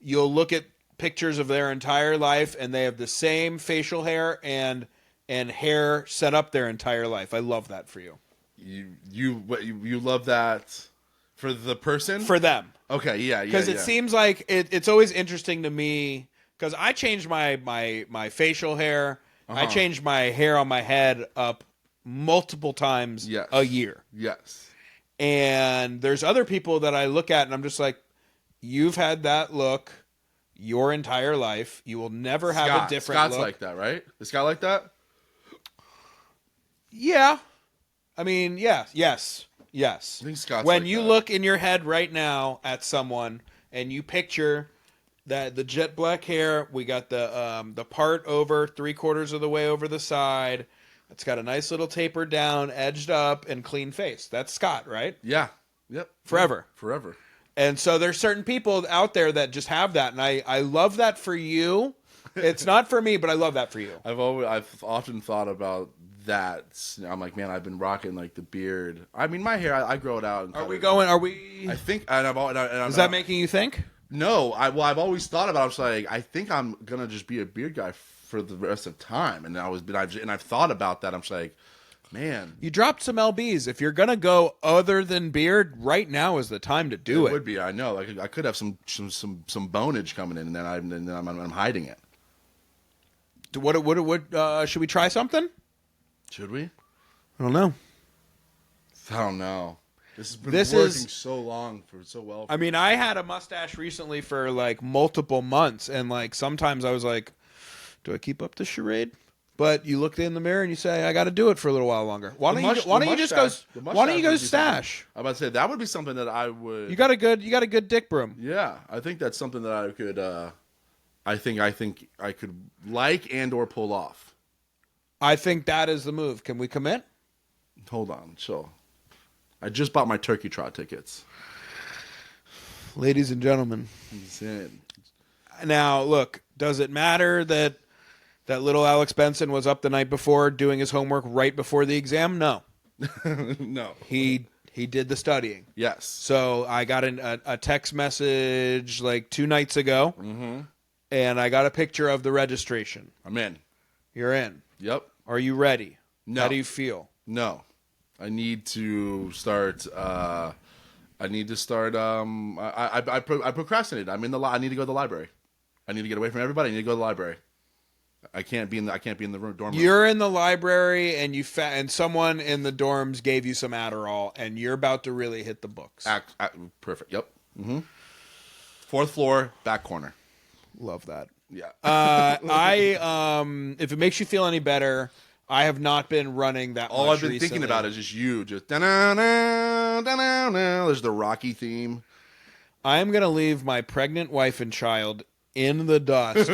B: you'll look at pictures of their entire life and they have the same facial hair and hair set up their entire life. I love that for you.
A: You love that for the person?
B: For them.
A: Okay, yeah.
B: Because it seems like it's always interesting to me because I changed my facial hair. I changed my hair on my head up multiple times a year.
A: Yes.
B: And there's other people that I look at and I'm just like, you've had that look your entire life. You will never have a different
A: Scott's
B: look.
A: like that, right? Is Scott like that?
B: Yeah. I mean, yeah. Yes.
A: I think Scott's
B: when
A: like
B: you
A: that.
B: look in your head right now at someone and you picture that the jet black hair, we got the part over 3/4 of the way over the side. It's got a nice little taper down, edged up, and clean face. That's Scott, right?
A: Yeah. Yep.
B: Forever.
A: Forever.
B: And so there's certain people out there that just have that, and I love that for you. It's not for me, but I love that for you.
A: I've often thought about that. I'm like, man, I've been rocking like the beard. I mean, my hair, I grow it out. And
B: Are we?
A: I think, and
B: Is that making you think?
A: No, I've always thought about it. I was like, I think I'm gonna just be a beard guy for the rest of time, and I've thought about that. I'm just like, man,
B: You dropped some LBs. If you're gonna go other than beard, right now is the time to do it.
A: would be. I know, like I could have some bonage coming in, and then I'm hiding it.
B: What? Should we try something?
A: Should we?
B: I don't know.
A: I don't know. This has been
B: This
A: working
B: is-
A: so long for so well.
B: I mean, I had a mustache recently for like multiple months, and like sometimes I was like, "Do I keep up the charade?" But you look in the mirror and you say, "I got to do it for a little while longer." Why don't you just go? Why don't you go stash?
A: I'm about to say that would be something that I would.
B: You got a good dick broom.
A: Yeah, I think that's something that I could. I think I could like and or pull off.
B: I think that is the move. Can we commit?
A: Hold on, chill. I just bought my turkey trot tickets.
B: Ladies and gentlemen.
A: That's it.
B: Now, look, does it matter that little Alex Benson was up the night before doing his homework right before the exam? No.
A: No.
B: He did the studying.
A: Yes.
B: So I got a text message like 2 nights ago, and I got a picture of the registration.
A: I'm in.
B: You're in.
A: Yep.
B: Are you ready?
A: No.
B: How do you feel?
A: No. I need to start. I procrastinated. I'm in the. I need to go to the library. I need to get away from everybody. I need to go to the library. I can't be in the dorm room.
B: You're in the library, and and someone in the dorms gave you some Adderall, and you're about to really hit the books.
A: Perfect. Yep. 4th floor, back corner.
B: Love that.
A: Yeah.
B: If it makes you feel any better, I have not been running that
A: All
B: much
A: I've been
B: recently.
A: thinking about is just you. Just da-na-na, da-na-na. There's the Rocky theme.
B: I am going to leave my pregnant wife and child in the dust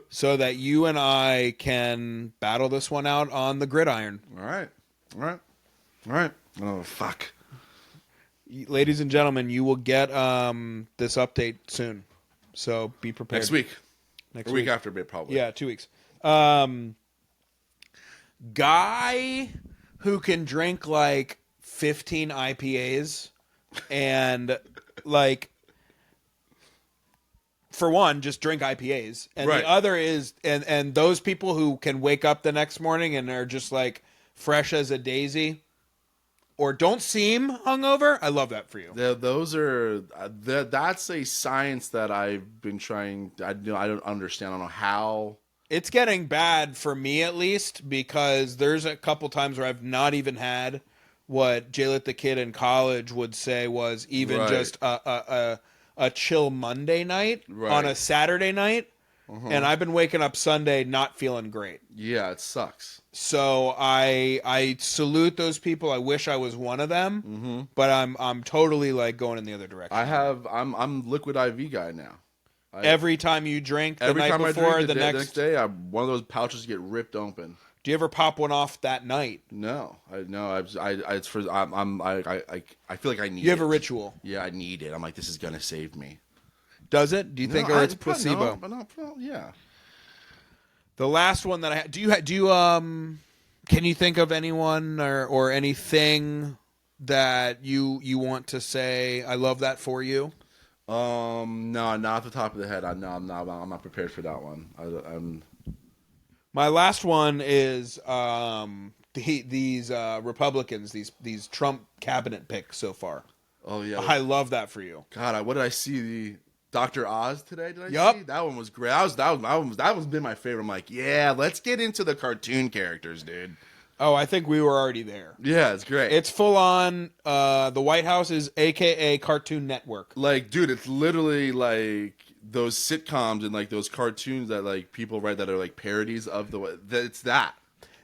B: so that you and I can battle this one out on the gridiron.
A: All right. Oh, fuck.
B: Ladies and gentlemen, you will get this update soon. So be prepared.
A: Next week.
B: Next
A: Or week after, probably.
B: Yeah, 2 weeks. Guy who can drink like 15 IPAs and like, for one, just drink IPAs. And
A: Right.
B: the other is, and those people who can wake up the next morning and are just like fresh as a daisy or don't seem hungover. I love that for you.
A: Those are that's a science that I've been trying. I don't understand. I don't know how.
B: It's getting bad for me, at least, because there's a couple times where I've not even had what Jaylit the kid in college would say was even
A: Right.
B: just a chill Monday night
A: Right.
B: on a Saturday night. and I've been waking up Sunday not feeling great.
A: Yeah, it sucks.
B: So I salute those people. I wish I was one of them, but I'm totally like going in the other direction.
A: I'm liquid IV guy now.
B: Every time you drink, the
A: Every
B: night
A: time
B: before,
A: I drink,
B: the
A: the
B: next
A: next day, one of those pouches get ripped open.
B: Do you ever pop one off that night?
A: No, it's for I feel like I need.
B: You have
A: it.
B: a ritual.
A: Yeah, I need it. I'm like, this is gonna save me.
B: Does it? Do you think, or it's placebo?
A: Yeah.
B: The last one that I do you can you think of anyone or anything that you want to say? I love that for you.
A: No, not off the top of the head. I'm not prepared for that one. I'm.
B: My last one is these Republicans, these Trump cabinet picks so far.
A: Oh yeah,
B: I love that for you.
A: God, what did I see? The Dr. Oz today? Did I
B: Yep.
A: see? That one was great. That was been my favorite. I'm like, yeah, let's get into the cartoon characters, dude.
B: Oh, I think we were already there.
A: Yeah, it's great.
B: It's full on. The White House is AKA Cartoon Network.
A: Like, dude, it's literally like those sitcoms and like those cartoons that like people write that are like parodies of it's that.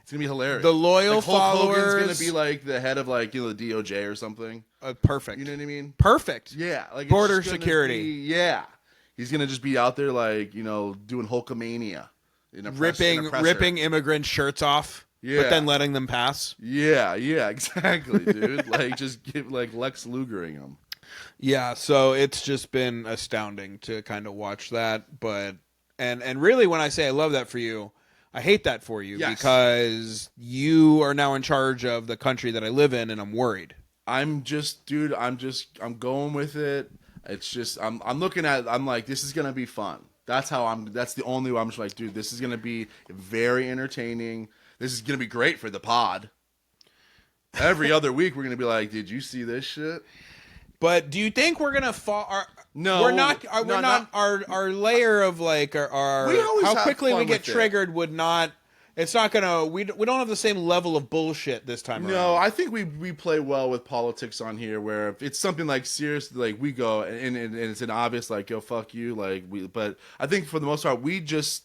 A: It's gonna be hilarious.
B: The loyal
A: like, Hulk
B: followers.
A: Hogan's gonna be like the head of like the DOJ or something.
B: Perfect.
A: You know what I mean?
B: Perfect.
A: Yeah, like
B: Border
A: it's just
B: security.
A: He's gonna just be out there like doing Hulkamania,
B: ripping immigrant shirts off.
A: Yeah.
B: But then letting them pass.
A: Yeah, exactly, dude. Like just give like Lex Lugering them.
B: Yeah, so it's just been astounding to kind of watch that, but and really when I say I love that for you, I hate that for you because you are now in charge of the country that I live in and I'm worried.
A: I'm going with it. It's just I'm like this is going to be fun. That's the only way I'm just like, dude, this is going to be very entertaining. This is going to be great for the pod. Every other week we're going to be like, did you see this shit?
B: But do you think we're gonna fall?
A: No,
B: we're not. We're not. Our layer of like our how quickly we get triggered would not. It's not gonna. We don't have the same level of bullshit this time around.
A: No, I think we play well with politics on here. Where if it's something like serious, like we go and it's an obvious like yo fuck you like we. But I think for the most part we just.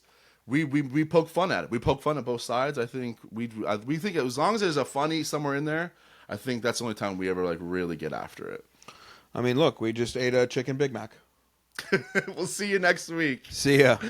A: We poke fun at it. We poke fun at both sides. I think we think as long as there's a funny somewhere in there, I think that's the only time we ever like really get after it.
B: I mean, look, we just ate a chicken Big Mac.
A: We'll see you next week.
B: See ya.